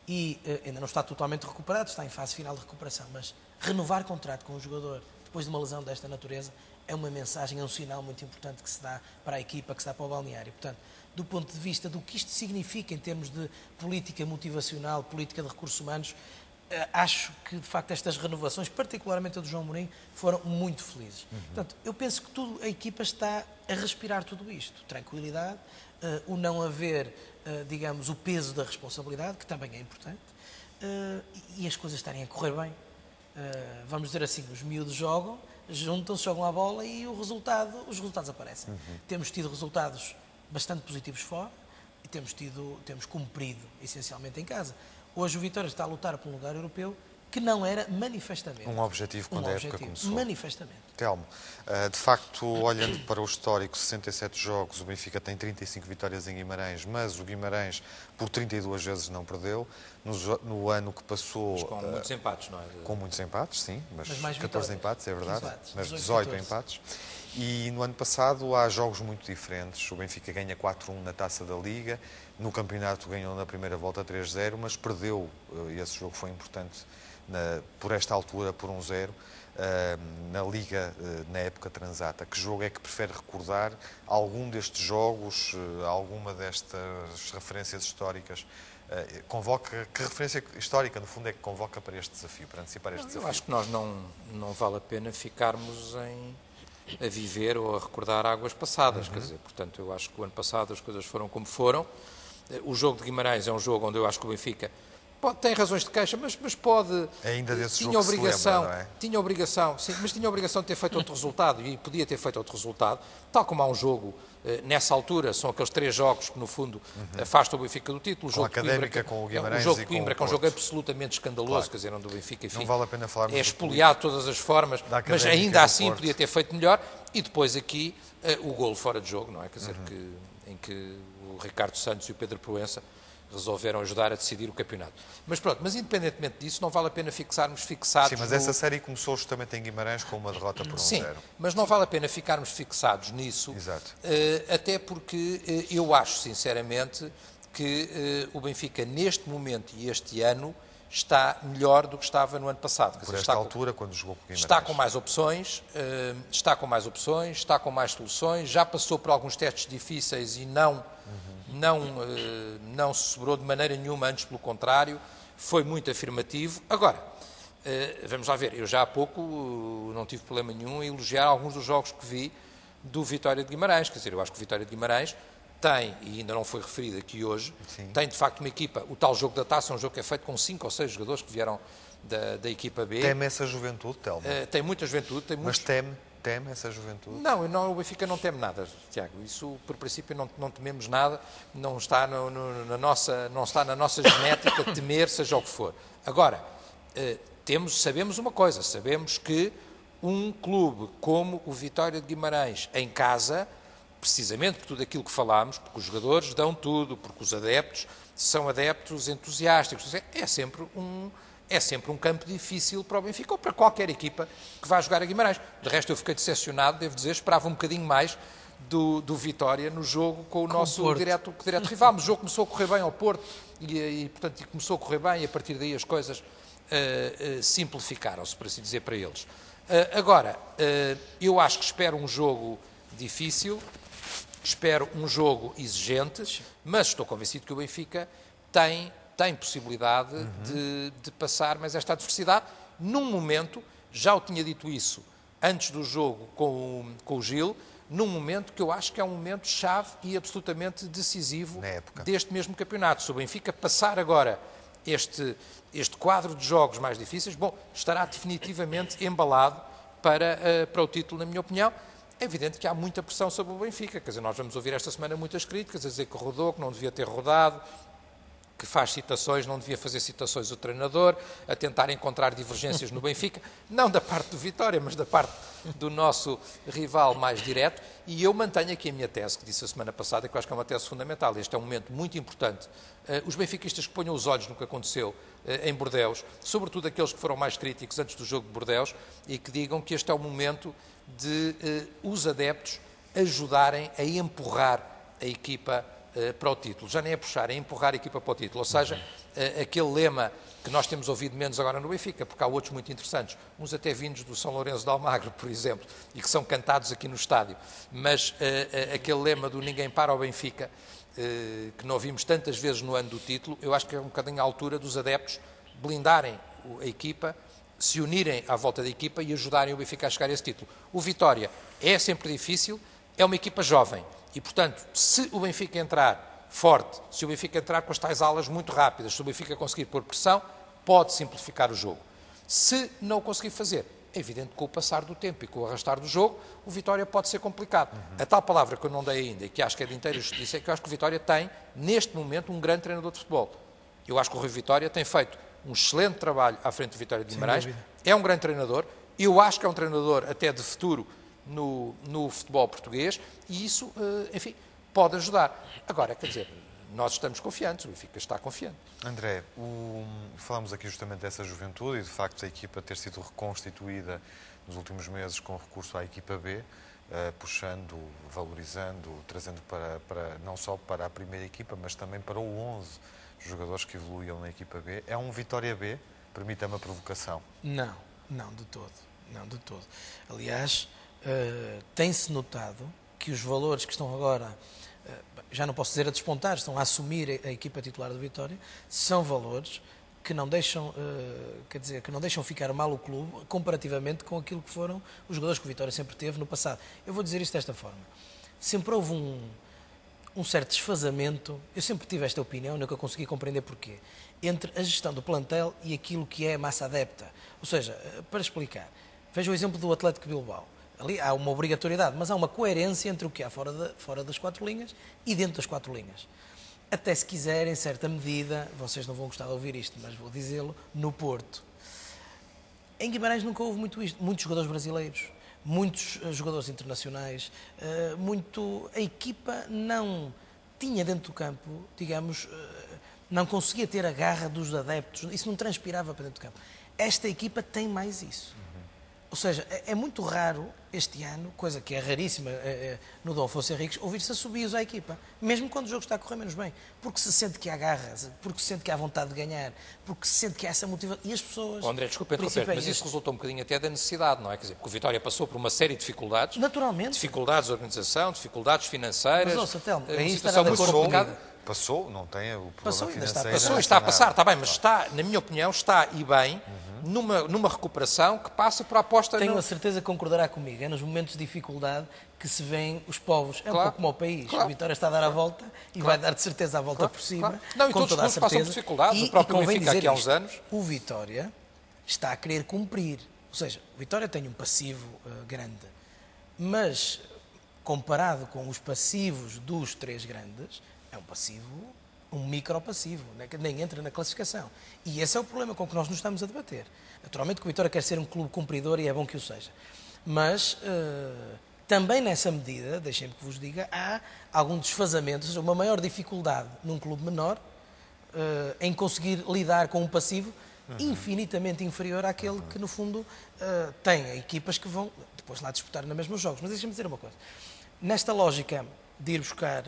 E ainda não está totalmente recuperado, está em fase final de recuperação, mas renovar contrato com um jogador depois de uma lesão desta natureza é uma mensagem, é um sinal muito importante que se dá para a equipa, que se dá para o balneário. Portanto, do ponto de vista do que isto significa em termos de política motivacional, política de recursos humanos, acho que, de facto, estas renovações, particularmente a do João Mourinho, foram muito felizes. Portanto, eu penso que a equipa está a respirar tudo isto. Tranquilidade, o não haver, digamos, o peso da responsabilidade, que também é importante, e as coisas estarem a correr bem. Vamos dizer assim, os miúdos jogam, juntam-se, jogam a bola e os resultados aparecem. Temos tido resultados bastante positivos fora e temos cumprido essencialmente em casa. Hoje o Vitória está a lutar por um lugar europeu que não era manifestamente
um objetivo quando a época começou.
Manifestamente.
Telmo, de facto, olhando para o histórico, 67 jogos, o Benfica tem 35 vitórias em Guimarães, mas o Guimarães por 32 vezes não perdeu. No ano que passou...
Mas com muitos empates, não é?
Com muitos empates, sim, mas 14
vitórias.
empates, é verdade,
Empates,
mas
18
18 empates. E no ano passado há jogos muito diferentes. O Benfica ganha 4-1 na Taça da Liga, no campeonato ganhou na primeira volta 3-0, mas perdeu, e esse jogo foi importante, por esta altura, por 1-0, na Liga, na época transata. Que jogo é que prefere recordar? Algum destes jogos, alguma destas referências históricas, que referência histórica, no fundo, é que convoca para este desafio, para antecipar este desafio?
Eu acho que nós não vale a pena ficarmos a viver ou a recordar águas passadas, quer dizer, portanto, eu acho que o ano passado as coisas foram como foram. O jogo de Guimarães é um jogo onde eu acho que o Benfica tem razões de queixa, mas pode...
Ainda desse
tinha
jogo
obrigação,
se lembra, não é?
Tinha obrigação, sim, mas tinha obrigação de ter feito outro resultado e podia ter feito outro resultado, tal como há um jogo nessa altura, são aqueles 3 jogos que no fundo afastam o Benfica do título. O jogo
a Académica, com o Guimarães
o jogo de
e com
Coimbra,
o
que é um jogo
Porto.
absolutamente escandaloso,
Claro.
quer dizer, onde o Benfica, enfim,
Não vale a pena falarmos
é
do
expoliado de todas as formas,
da
mas
Académica
ainda
e do
assim
Porto.
podia ter feito melhor. E depois aqui o golo fora de jogo, não é? Quer dizer, em que o Ricardo Santos e o Pedro Proença resolveram ajudar a decidir o campeonato. Mas pronto, mas independentemente disso, não vale a pena ficarmos fixados...
Sim, mas essa série começou justamente em Guimarães com uma derrota por 1-0.
Sim, mas não vale a pena ficarmos fixados nisso,
Exato.
Até porque eu acho, sinceramente, que o Benfica, neste momento e este ano, está melhor do que estava no ano passado.
Por esta altura, quando jogou com o Guimarães.
Está com mais opções, está com mais soluções, já passou por alguns testes difíceis e não se sobrou de maneira nenhuma, antes pelo contrário, foi muito afirmativo. Agora, vamos lá ver, eu já há pouco não tive problema nenhum em elogiar alguns dos jogos que vi do Vitória de Guimarães, quer dizer, eu acho que o Vitória de Guimarães tem, e ainda não foi referido aqui hoje,
Sim.
tem de facto uma equipa, o tal jogo da Taça é um jogo que é feito com 5 ou 6 jogadores que vieram da equipa B.
Teme essa juventude, Telmo?
Tem muita juventude, tem
Mas
muitos...
teme essa juventude?
Não, o Benfica não teme nada, Tiago. Isso, por princípio, não tememos nada. Não está na nossa genética temer, seja o que for. Agora, sabemos uma coisa. Sabemos que um clube como o Vitória de Guimarães, em casa, precisamente por tudo aquilo que falámos, porque os jogadores dão tudo, porque os adeptos são adeptos entusiásticos, é sempre um campo difícil para o Benfica ou para qualquer equipa que vá jogar a Guimarães. De resto, eu fiquei decepcionado, devo dizer, esperava um bocadinho mais do Vitória no jogo com o nosso direto rival. Mas o jogo começou a correr bem ao Porto portanto, começou a correr bem e a partir daí as coisas simplificaram-se, por assim dizer, para eles. Agora, eu acho que espero um jogo difícil, espero um jogo exigente, mas estou convencido que o Benfica tem possibilidade de passar mais esta adversidade num momento, já o tinha dito isso antes do jogo com o Gil, num momento que eu acho que é um momento chave e absolutamente decisivo deste mesmo campeonato. Se o Benfica passar agora este quadro de jogos mais difíceis, estará definitivamente embalado para o título, na minha opinião. É evidente que há muita pressão sobre o Benfica, quer dizer, nós vamos ouvir esta semana muitas críticas, a dizer que rodou, que não devia ter rodado, que faz citações, não devia fazer citações o treinador, a tentar encontrar divergências no Benfica, não da parte do Vitória, mas da parte do nosso rival mais direto, e eu mantenho aqui a minha tese, que disse a semana passada, que eu acho que é uma tese fundamental. Este é um momento muito importante. Os benfiquistas que ponham os olhos no que aconteceu em Bordeus, sobretudo aqueles que foram mais críticos antes do jogo de Bordeus, e que digam que este é o momento de os adeptos ajudarem a empurrar a equipa para o título. Já nem é puxar, é empurrar a equipa para o título. Ou seja, aquele lema que nós temos ouvido menos agora no Benfica, porque há outros muito interessantes, uns até vindos do São Lourenço de Almagro, por exemplo, e que são cantados aqui no estádio, mas aquele lema do ninguém para o Benfica, que não ouvimos tantas vezes no ano do título, eu acho que é um bocadinho à altura dos adeptos blindarem a equipa, se unirem à volta da equipa e ajudarem o Benfica a chegar a esse título. O Vitória é sempre difícil, é uma equipa jovem e, portanto, se o Benfica entrar forte, se o Benfica entrar com as tais alas muito rápidas, se o Benfica conseguir pôr pressão, pode simplificar o jogo. Se não o conseguir fazer, é evidente que com o passar do tempo e com o arrastar do jogo, o Vitória pode ser complicado. A tal palavra que eu não dei ainda e que acho que é de inteira justiça é que eu acho que o Vitória tem, neste momento, um grande treinador de futebol. Eu acho que o Rui Vitória tem feito um excelente trabalho à frente do Vitória de Guimarães, é um grande treinador, eu acho que é um treinador até de futuro no futebol português e isso, enfim, pode ajudar. Agora, quer dizer, nós estamos confiantes, o Benfica está confiante.
André, falamos aqui justamente dessa juventude e de facto a equipa ter sido reconstituída nos últimos meses com recurso à equipa B, puxando, valorizando, trazendo para não só para a primeira equipa, mas também para o 11 jogadores que evoluíam na equipa B. É um Vitória B? Permita-me a provocação.
Não, de todo. Não, de todo. Aliás, tem-se notado que os valores que estão agora, já não posso dizer a despontar, estão a assumir a equipa titular do Vitória, são valores que não deixam, que não deixam ficar mal o clube comparativamente com aquilo que foram os jogadores que o Vitória sempre teve no passado. Eu vou dizer isto desta forma. Sempre houve um certo desfazamento, eu sempre tive esta opinião, nunca consegui compreender porquê, entre a gestão do plantel e aquilo que é a massa adepta. Ou seja, para explicar, veja o exemplo do Atlético Bilbao. Ali há uma obrigatoriedade, mas há uma coerência entre o que há fora das 4 linhas e dentro das 4 linhas. Até se quiser, em certa medida, vocês não vão gostar de ouvir isto, mas vou dizê-lo, no Porto. Em Guimarães nunca houve muitos jogadores brasileiros, muitos jogadores internacionais, a equipa não tinha dentro do campo, digamos, não conseguia ter a garra dos adeptos, isso não transpirava para dentro do campo. Esta equipa tem mais isso. Ou seja, é muito raro este ano, coisa que é raríssima no Dom Afonso Henriques, ouvir-se assobios à equipa, mesmo quando o jogo está a correr menos bem, porque se sente que há garra, porque se sente que há vontade de ganhar, porque se sente que há essa motivação. E as pessoas...
André, desculpa interromper, mas isso resultou um bocadinho até da necessidade, não é? Quer dizer, porque o Vitória passou por uma série de dificuldades.
Naturalmente.
Dificuldades de organização, dificuldades financeiras.
Mas, ouça, Telmo,
uma situação muito complicada.
Passou, não tem o problema financeiro.
Passou e está a passar, está bem, mas está, na minha opinião, está e bem numa recuperação que passa por a aposta...
Tenho a certeza que concordará comigo, é nos momentos de dificuldade que se vêem os povos, é um pouco como o país. A Vitória está a dar a volta e vai dar de certeza a volta por cima.
Não, e
com
todos os clubes passam por dificuldades, o próprio Benfica aqui há uns anos.
O Vitória está a querer cumprir, ou seja, o Vitória tem um passivo grande, mas comparado com os passivos dos 3 grandes, é um passivo, um micropassivo, né, que nem entra na classificação. E esse é o problema com que nós nos estamos a debater. Naturalmente que o Vitória quer ser um clube cumpridor e é bom que o seja. Mas também nessa medida, deixem-me que vos diga, há algum desfazamento, ou seja, uma maior dificuldade num clube menor em conseguir lidar com um passivo infinitamente inferior àquele que, no fundo, tem equipas que vão depois lá disputar nos mesmos jogos. Mas deixem-me dizer uma coisa. Nesta lógica de ir buscar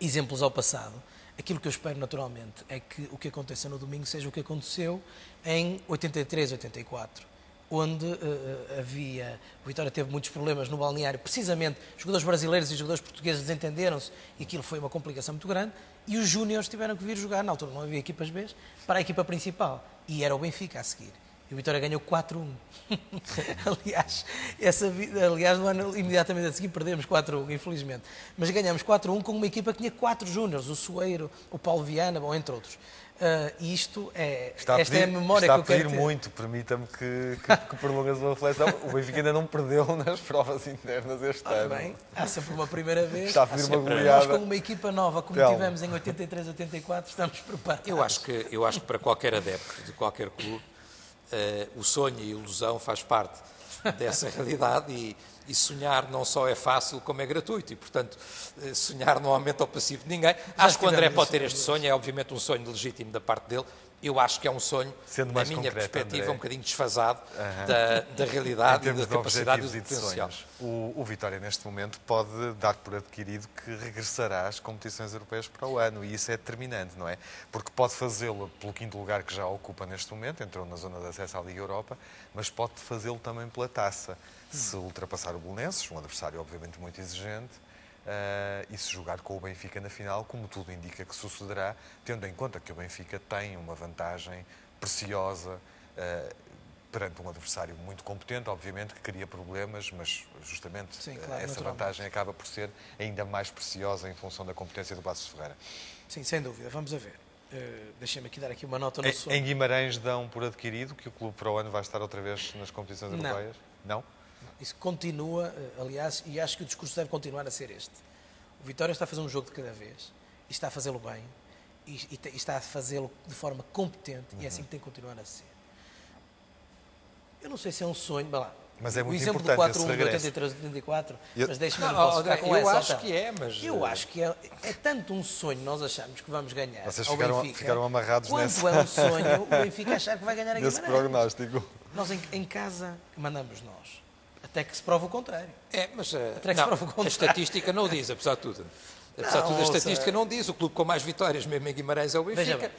exemplos ao passado, aquilo que eu espero naturalmente é que o que aconteça no domingo seja o que aconteceu em 83, 84, onde o Vitória teve muitos problemas no balneário, precisamente os jogadores brasileiros e os jogadores portugueses desentenderam-se e aquilo foi uma complicação muito grande e os júniores tiveram que vir jogar, na altura não havia equipas B, para a equipa principal e era o Benfica a seguir. E o Vitória ganhou 4-1. aliás, no ano imediatamente a seguir perdemos 4-1, infelizmente. Mas ganhamos 4-1 com uma equipa que tinha 4 júniores, o Soeiro, o Paulo Viana, bom, entre outros. Isto é, esta é a memória que eu quero ter.
Está a pedir muito, permita-me que prolongue a sua reflexão. O Benfica ainda não perdeu nas provas internas este ano.
Bem, há sempre uma primeira vez.
Está a pedir uma goleada.
Nós, com uma equipa nova, como tivemos em 83, 84, estamos preparados.
Eu acho que para qualquer adepto de qualquer clube, o sonho e a ilusão faz parte dessa realidade e sonhar não só é fácil como é gratuito e, portanto, sonhar não aumenta o passivo de ninguém. Acho que o André pode ter este sonho, é obviamente um sonho legítimo da parte dele. Eu acho que é um sonho,
Sendo
na
mais
minha
concreto,
perspectiva,
André.
um bocadinho desfasado da
Em
realidade e
termos
da
de
capacidade e
objetivos
do
e de
potencial.
sonhos, o Vitória, neste momento, pode dar por adquirido que regressará às competições europeias para o ano, e isso é determinante, não é? Porque pode fazê-lo pelo quinto lugar que já ocupa neste momento, entrou na zona de acesso à Liga Europa, mas pode fazê-lo também pela taça, se ultrapassar o Belenenses, um adversário obviamente muito exigente, e se jogar com o Benfica na final, como tudo indica que sucederá, tendo em conta que o Benfica tem uma vantagem preciosa perante um adversário muito competente, obviamente que cria problemas, mas justamente
Sim, claro,
essa vantagem acaba por ser ainda mais preciosa em função da competência do Passos Ferreira.
Sim, sem dúvida. Vamos a ver. Deixem-me aqui dar aqui uma nota no som.
Em Guimarães dão por adquirido que o clube para o ano vai estar outra vez nas competições
Não.
europeias? Não?
Isso continua, aliás, e acho que o discurso deve continuar a ser este. O Vitória está a fazer um jogo de cada vez, e está a fazê-lo bem, e está a fazê-lo de forma competente, e é assim que tem que continuar a ser. Eu não sei se é um sonho, vai lá.
Mas é
o
muito
exemplo do
importante
4-1
esse
de
regresso.
83 84,
Eu-
mas deixe-me
Não,
não posso ficar com
eu
essa,
acho
então.
que é, mas...
Eu acho que é tanto um sonho nós achamos que vamos ganhar
Vocês
ao
ficaram-
Benfica,
ficaram amarrados
quanto
nessa-
é um sonho o Benfica achar que vai ganhar a
Nesse
Guimarães.
prognóstico.
Nós em casa mandamos nós, até que se prove o contrário.
Mas
Até que se prova o
a
contrário.
estatística não o diz, apesar de tudo. Apesar de tudo, a
ouça.
estatística não diz. O clube com mais vitórias, mesmo em Guimarães, é o
Veja
Benfica.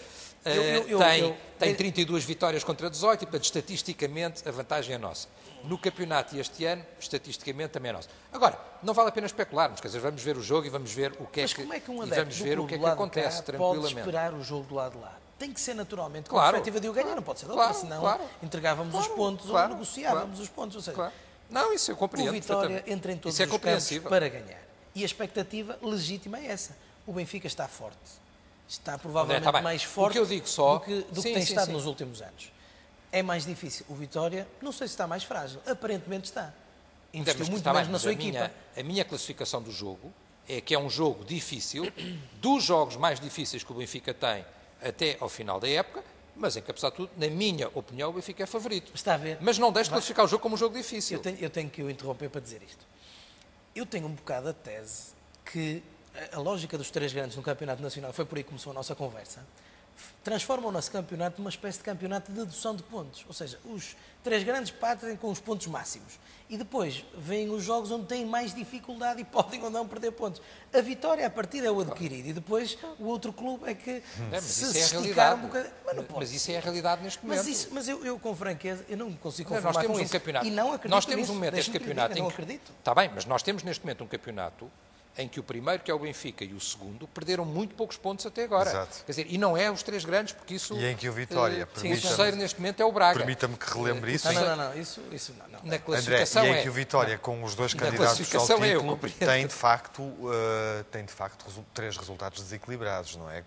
bem,
Tem 32 vitórias contra 18 e, portanto, estatisticamente, a vantagem é nossa. No campeonato e este ano, estatisticamente, também é nossa. Agora, não vale a pena especularmos, quer dizer, vamos ver o jogo e vamos ver o que é
Mas
que,
como é que um
e
adepto
vamos
do
ver o
clube
que é
do
que
lado de
acontece
cá pode
tranquilamente.
esperar o jogo do lado de lá? Tem que ser naturalmente com
Claro,
a perspectiva de o ganhar,
claro,
não pode ser de
claro,
outra, senão
claro,
entregávamos os
claro,
pontos
claro,
ou negociávamos
claro,
os pontos. Ou seja,
Claro. Não, isso eu compreendo.
o Vitória
perfeitamente.
entra em todos
Isso é
os campos
compreensível.
para ganhar. E a expectativa legítima é essa. O Benfica está forte. Está provavelmente
Está bem.
mais
O
forte
que eu digo só-
do que
Sim,
tem
sim,
estado
sim.
nos últimos anos. É mais difícil. O Vitória, não sei se está mais frágil. Aparentemente está. Investiu
Mas
muito
está
menos
bem,
na
mas
sua equipa.
A minha classificação do jogo é que é um jogo difícil, dos jogos mais difíceis que o Benfica tem até ao final da época, mas em que, apesar de tudo, na minha opinião, o Benfica é favorito.
Está a ver?
Mas não deixe de classificar o jogo como um jogo difícil.
Eu tenho que o interromper para dizer isto. Eu tenho um bocado a tese que a lógica dos três grandes no Campeonato Nacional, foi por aí que começou a nossa conversa, transformam o nosso campeonato numa espécie de campeonato de dedução de pontos. Ou seja, os três grandes partem com os pontos máximos. E depois vêm os jogos onde têm mais dificuldade e podem ou não perder pontos. A vitória, a partida, é o adquirido. E depois o outro clube é que
Mas
se
isso é a
esticar
realidade.
um bocadinho... Mas não pode
Mas isso
ser.
é a realidade neste momento.
Mas eu, com franqueza, eu não consigo
Não,
conformar
nós temos
com
um
isso.
campeonato.
E não acredito
Nós temos
nisso.
um momento deste
Deixe-me que lhe
campeonato
diga,
em
não
que...
acredito.
Está bem, mas nós temos neste momento um campeonato em que o primeiro, que é o Benfica, e o segundo, perderam muito poucos pontos até agora.
Exato.
Quer dizer, e não é os três grandes, porque isso...
E em que o Vitória,
o
permita-me-
terceiro neste momento é o Braga.
Permita-me que relembre isso.
Não, isso não.
Na
André,
classificação
e em
é...
que o Vitória, com os dois
Na
candidatos ao
classificação é, eu
título,
compreendo.
tem de facto três resultados desequilibrados, não é?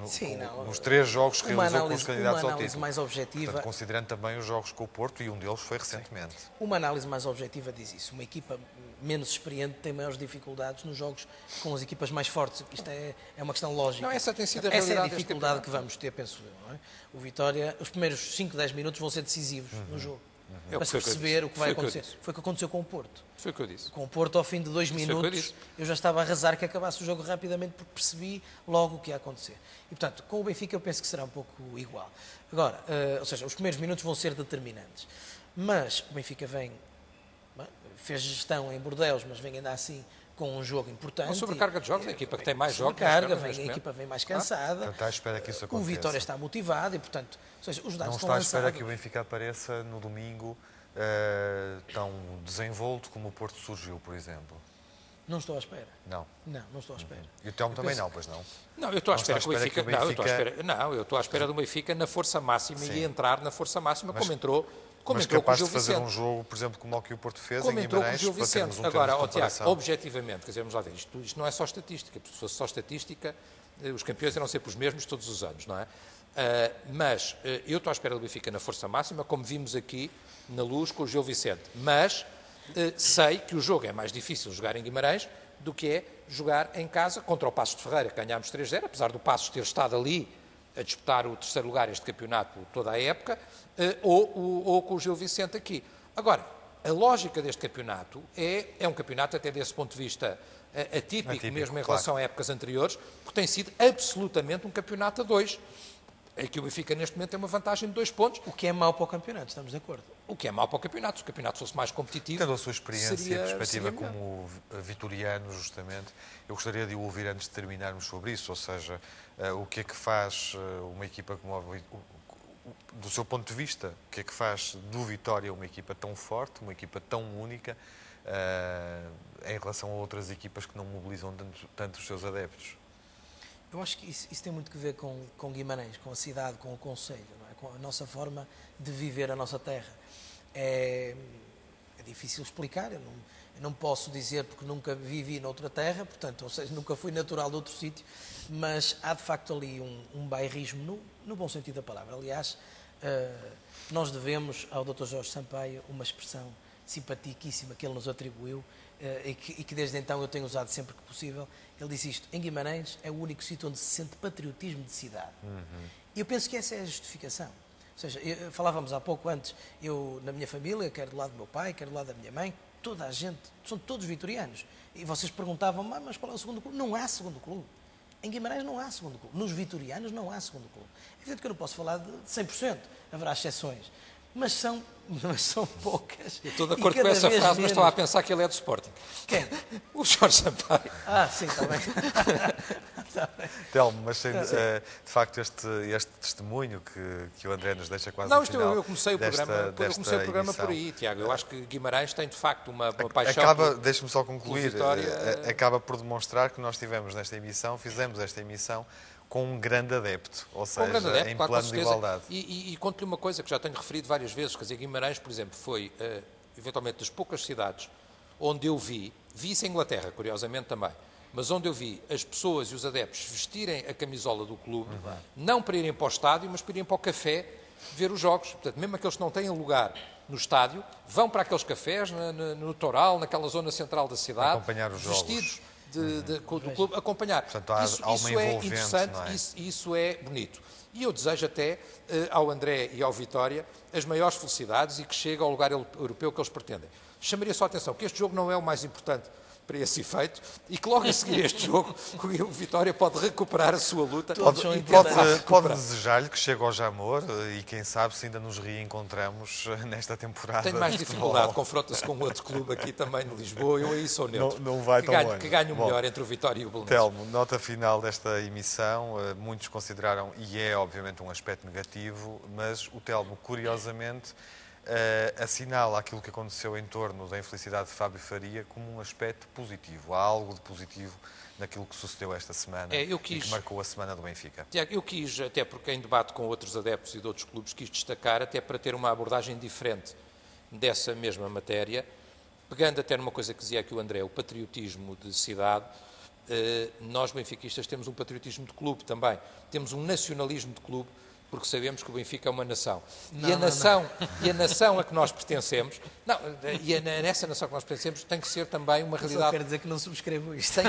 Sim, não.
Nos três jogos que
Uma
realizou com os
análise,
candidatos
uma
ao
análise
título.
mais objetiva.
Portanto, considerando também os jogos com o Porto, e um deles foi recentemente.
Uma análise mais objetiva diz isso. Uma equipa menos experiente tem maiores dificuldades nos jogos com as equipas mais fortes. Isto é uma questão lógica.
Não, essa tem sido a
Essa é a
realidade deste
dificuldade
campeonato.
que vamos ter, penso eu. Não é? O Vitória, os primeiros 5, 10 minutos vão ser decisivos no jogo.
É o
Para
que
se
foi que eu
perceber
disse.
o que vai
Foi o que eu
acontecer.
disse.
Foi o que aconteceu com o Porto.
Foi o que eu disse.
Com o Porto, ao fim de 2
foi o que eu
minutos,
disse.
eu já estava a rezar que acabasse o jogo rapidamente, porque percebi logo o que ia acontecer. E, portanto, com o Benfica eu penso que será um pouco igual. Agora, ou seja, os primeiros minutos vão ser determinantes. Mas o Benfica fez gestão em Bordeaux, mas vem ainda assim com um jogo importante.
Uma sobrecarga de jogos, a equipa que tem mais jogos.
Sobrecarga,
neste
a
momento.
equipa vem mais cansada.
Portanto, à espera que isso
O
aconteça.
Vitória está motivado e, portanto, ou seja, os dados
Não
estão
está à espera
lançados.
que o Benfica apareça no domingo tão desenvolto como o Porto surgiu, por exemplo.
Não estou à espera.
Não.
Não estou à espera.
E o Telmo
Eu
também
penso-
não, pois não.
Não, eu estou à
Não
espera
está
que o
à espera
Benfica...
que o
Não, eu estou à
Benfica-
espera... Não, eu estou à espera do Benfica na força máxima
Sim.
e entrar na força máxima, como entrou com
Mas
o
capaz
Gil
de fazer
Vicente.
um jogo, por exemplo, como o que o Porto fez
Como
em
entrou com o
Guimarães,
Gil
para termos
Vicente.
um
Agora,
termo
ó,
de
Tiago,
comparação.
objetivamente, quer dizer, vamos lá ver, isto não é só estatística, porque se fosse só estatística, os campeões eram sempre os mesmos todos os anos, não é? Mas eu estou à espera do Benfica na força máxima, como vimos aqui na Luz com o Gil Vicente. Mas sei que o jogo é mais difícil jogar em Guimarães do que é jogar em casa contra o Passos de Ferreira, que ganhámos 3-0, apesar do Passos ter estado ali a disputar o terceiro lugar este campeonato toda a época, ou com o Gil Vicente aqui. Agora, a lógica deste campeonato é um campeonato, até desse ponto de vista, atípico mesmo em relação a épocas anteriores, porque tem sido absolutamente um campeonato a 2. Aqui o Benfica, neste momento, tem uma vantagem de 2 pontos.
O que é mau para o campeonato, estamos de acordo.
O que é mau para o campeonato. Se o campeonato fosse mais competitivo...
Tendo a sua experiência e perspectiva como vitoriano, justamente, eu gostaria de o ouvir antes de terminarmos sobre isso, ou seja, o que é que faz uma equipa como do seu ponto de vista, o que é que faz do Vitória uma equipa tão forte, uma equipa tão única, em relação a outras equipas que não mobilizam tanto os seus adeptos?
Eu acho que isso tem muito que ver com Guimarães, com a cidade, com o concelho, não é? Com a nossa forma de viver a nossa terra. É difícil explicar, eu não posso dizer porque nunca vivi noutra terra, portanto, ou seja, nunca fui natural de outro sítio, mas há de facto ali um bairrismo, no bom sentido da palavra. Aliás, nós devemos ao Dr. Jorge Sampaio uma expressão simpaticíssima que ele nos atribuiu, e que desde então eu tenho usado sempre que possível. Ele disse isto: em Guimarães é o único sítio onde se sente patriotismo de cidade. E eu penso que essa é a justificação. Ou seja, falávamos há pouco antes, eu na minha família, quer do lado do meu pai, quer do lado da minha mãe, toda a gente, são todos vitorianos. E vocês perguntavam, mas qual é o segundo clube? Não há segundo clube. Em Guimarães não há segundo clube. Nos vitorianos não há segundo clube. É evidente que eu não posso falar de 100%, haverá exceções. Mas são poucas.
Eu estou de acordo com essa frase, mas estava a pensar que ele é do Sporting.
Quem?
O Jorge Sampaio.
Sim, está bem. Está bem.
Telmo, mas de facto este testemunho que o André nos deixa quase
no
final.
Não, eu comecei o programa por aí, Tiago. Eu acho que Guimarães tem de facto uma paixão.
Deixe-me só concluir, acaba por demonstrar que nós fizemos esta emissão com um grande adepto, ou seja, em plano de igualdade.
E conto-lhe uma coisa que já tenho referido várias vezes, quer dizer, Guimarães, por exemplo, foi, eventualmente, das poucas cidades onde eu vi isso em Inglaterra, curiosamente também, mas onde eu vi as pessoas e os adeptos vestirem a camisola do clube, não para irem para o estádio, mas para irem para o café ver os jogos. Portanto, mesmo aqueles que não têm lugar no estádio, vão para aqueles cafés, no Toral, naquela zona central da cidade,
acompanhar os jogos.
Vestidos do clube, acompanhar.
Portanto,
isso
é
interessante,
não é?
Isso é bonito. E eu desejo até ao André e ao Vitória as maiores felicidades e que chegue ao lugar europeu que eles pretendem. Chamaria só a atenção que este jogo não é o mais importante para esse efeito e que logo a seguir este jogo o Vitória pode recuperar a sua luta.
Pode desejar-lhe que chegue ao Jamor e quem sabe se ainda nos reencontramos nesta temporada.
Tem mais dificuldade, confronta-se com outro clube aqui também no Lisboa, eu aí sou neutro.
Não vai tão longe.
Que ganhe o melhor entre o Vitória e o Belenenses.
Telmo, nota final desta emissão, muitos consideraram, e é obviamente um aspecto negativo, mas o Telmo, curiosamente, assinala aquilo que aconteceu em torno da infelicidade de Fábio Faria como um aspecto positivo. Há algo de positivo naquilo que sucedeu esta semana e que marcou a semana do Benfica.
Tiago, eu quis, até porque em debate com outros adeptos e de outros clubes, quis destacar, até para ter uma abordagem diferente dessa mesma matéria, pegando até numa coisa que dizia aqui o André, o patriotismo de cidade. Nós, benfiquistas, temos um patriotismo de clube também. Temos um nacionalismo de clube, porque sabemos que o Benfica é uma nação. E a nação a que nós pertencemos, nessa nação que nós pertencemos tem que ser também uma realidade...
Só quero dizer que não subscrevo isto.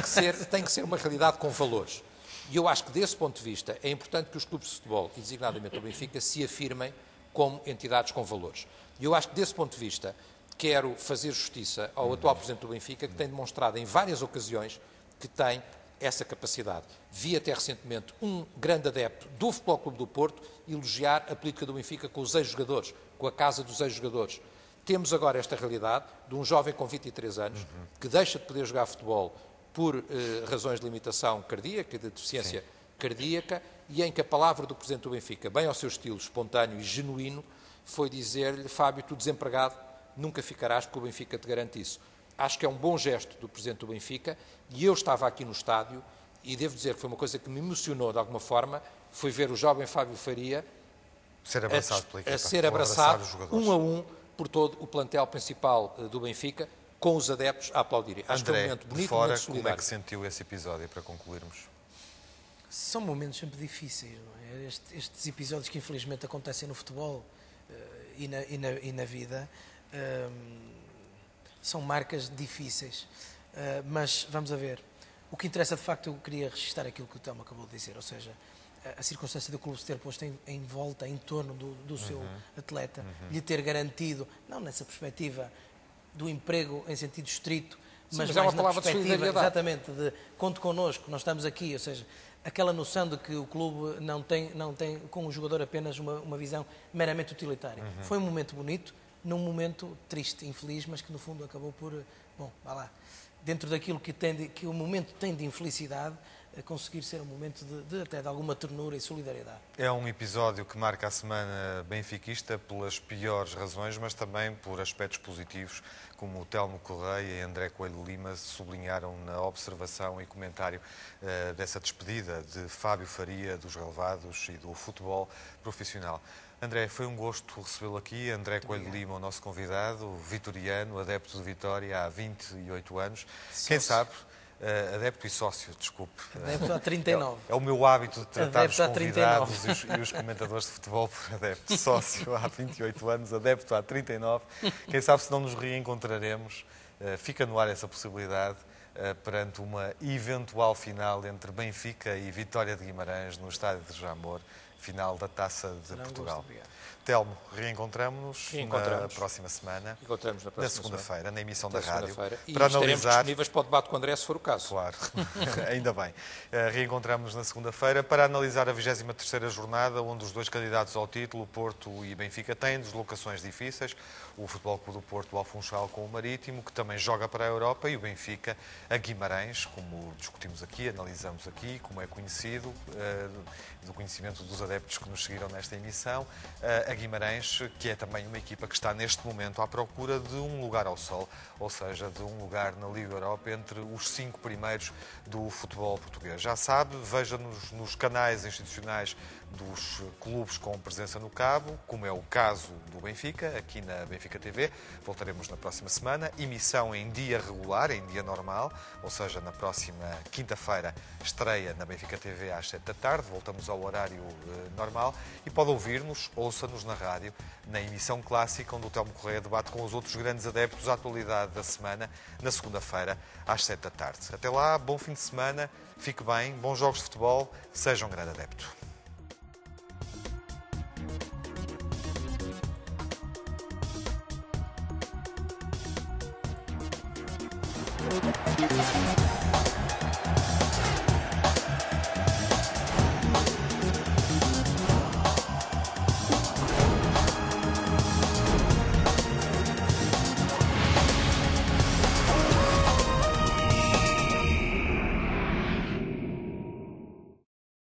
Tem que ser uma realidade com valores. E eu acho que, desse ponto de vista, é importante que os clubes de futebol, e designadamente o Benfica, se afirmem como entidades com valores. E eu acho que, desse ponto de vista, quero fazer justiça ao atual Presidente do Benfica, que tem demonstrado em várias ocasiões que tem essa capacidade. Vi até recentemente um grande adepto do Futebol Clube do Porto elogiar a política do Benfica com os ex-jogadores, com a casa dos ex-jogadores. Temos agora esta realidade de um jovem com 23 anos que deixa de poder jogar futebol por razões de limitação cardíaca, de deficiência cardíaca, e em que a palavra do Presidente do Benfica, bem ao seu estilo espontâneo e genuíno, foi dizer-lhe: Fábio, tu desempregado nunca ficarás, porque o Benfica te garante isso. Acho que é um bom gesto do Presidente do Benfica, e eu estava aqui no estádio e devo dizer que foi uma coisa que me emocionou de alguma forma, foi ver o jovem Fábio Faria ser abraçado 1 a 1 por todo o plantel principal do Benfica, com os adeptos a aplaudirem. Acho que é um momento bonito, um momento solidário.
Como é que sentiu esse episódio, para concluirmos?
São momentos sempre difíceis, não é? Estes episódios que infelizmente acontecem no futebol e na vida são marcas difíceis, mas vamos a ver. O que interessa, de facto, eu queria registrar aquilo que o Telmo acabou de dizer, ou seja, a circunstância do clube se ter posto em volta, em torno do seu atleta, lhe ter garantido, não nessa perspectiva do emprego em sentido estrito,
Sim,
mas
é
mais
uma
na
palavra de
perspectiva,
solidariedade.
exatamente, de conte connosco, nós estamos aqui, ou seja, aquela noção de que o clube não tem com o jogador apenas uma visão meramente utilitária. Foi um momento bonito, num momento triste, infeliz, mas que no fundo acabou por, bom, vá lá, dentro daquilo que o momento tem de infelicidade, conseguir ser um momento até de alguma ternura e solidariedade.
É um episódio que marca a semana benfiquista pelas piores razões, mas também por aspectos positivos, como o Telmo Correia e André Coelho Lima sublinharam na observação e comentário dessa despedida de Fábio Faria, dos relevados e do futebol profissional. André, foi um gosto recebê-lo aqui. André Coelho Lima, o nosso convidado, vitoriano, adepto de Vitória há 28 anos. Quem sabe... adepto e sócio, desculpe.
Adepto há 39.
É o meu hábito de tratar
Adepto
os
há
convidados e os comentadores de futebol por adepto. Sócio há 28 anos, adepto há 39. Quem sabe se não nos reencontraremos. Fica no ar essa possibilidade perante uma eventual final entre Benfica e Vitória de Guimarães no estádio de Jamor, final da Taça de Portugal. Telmo, reencontramos-nos na próxima semana.
Encontramos na próxima
segunda-feira, na emissão da rádio.
E estaremos disponíveis para o debate com o André, se for o caso.
Claro, ainda bem. Reencontramos na segunda-feira para analisar a 23ª jornada, onde os dois candidatos ao título, Porto e Benfica, têm deslocações difíceis. O Futebol Clube do Porto, ao Funchal com o Marítimo, que também joga para a Europa, e o Benfica a Guimarães, como discutimos aqui, analisamos aqui, como é conhecido, do conhecimento dos adeptos que nos seguiram nesta emissão, a Guimarães, que é também uma equipa que está neste momento à procura de um lugar ao sol, ou seja, de um lugar na Liga Europa entre os 5 primeiros do futebol português. Já sabe, veja-nos nos canais institucionais dos clubes com presença no Cabo, como é o caso do Benfica, aqui na Benfica TV. Voltaremos na próxima semana. Emissão em dia regular, em dia normal, ou seja, na próxima quinta-feira, estreia na Benfica TV às 7 da tarde. Voltamos ao horário normal e pode ouvir-nos, ouça-nos na rádio, na emissão clássica, onde o Telmo Correia debate com os outros grandes adeptos a atualidade da semana, na segunda-feira, às 7 da tarde. Até lá, bom fim de semana, fique bem, bons jogos de futebol, seja um grande adepto.
Thank you.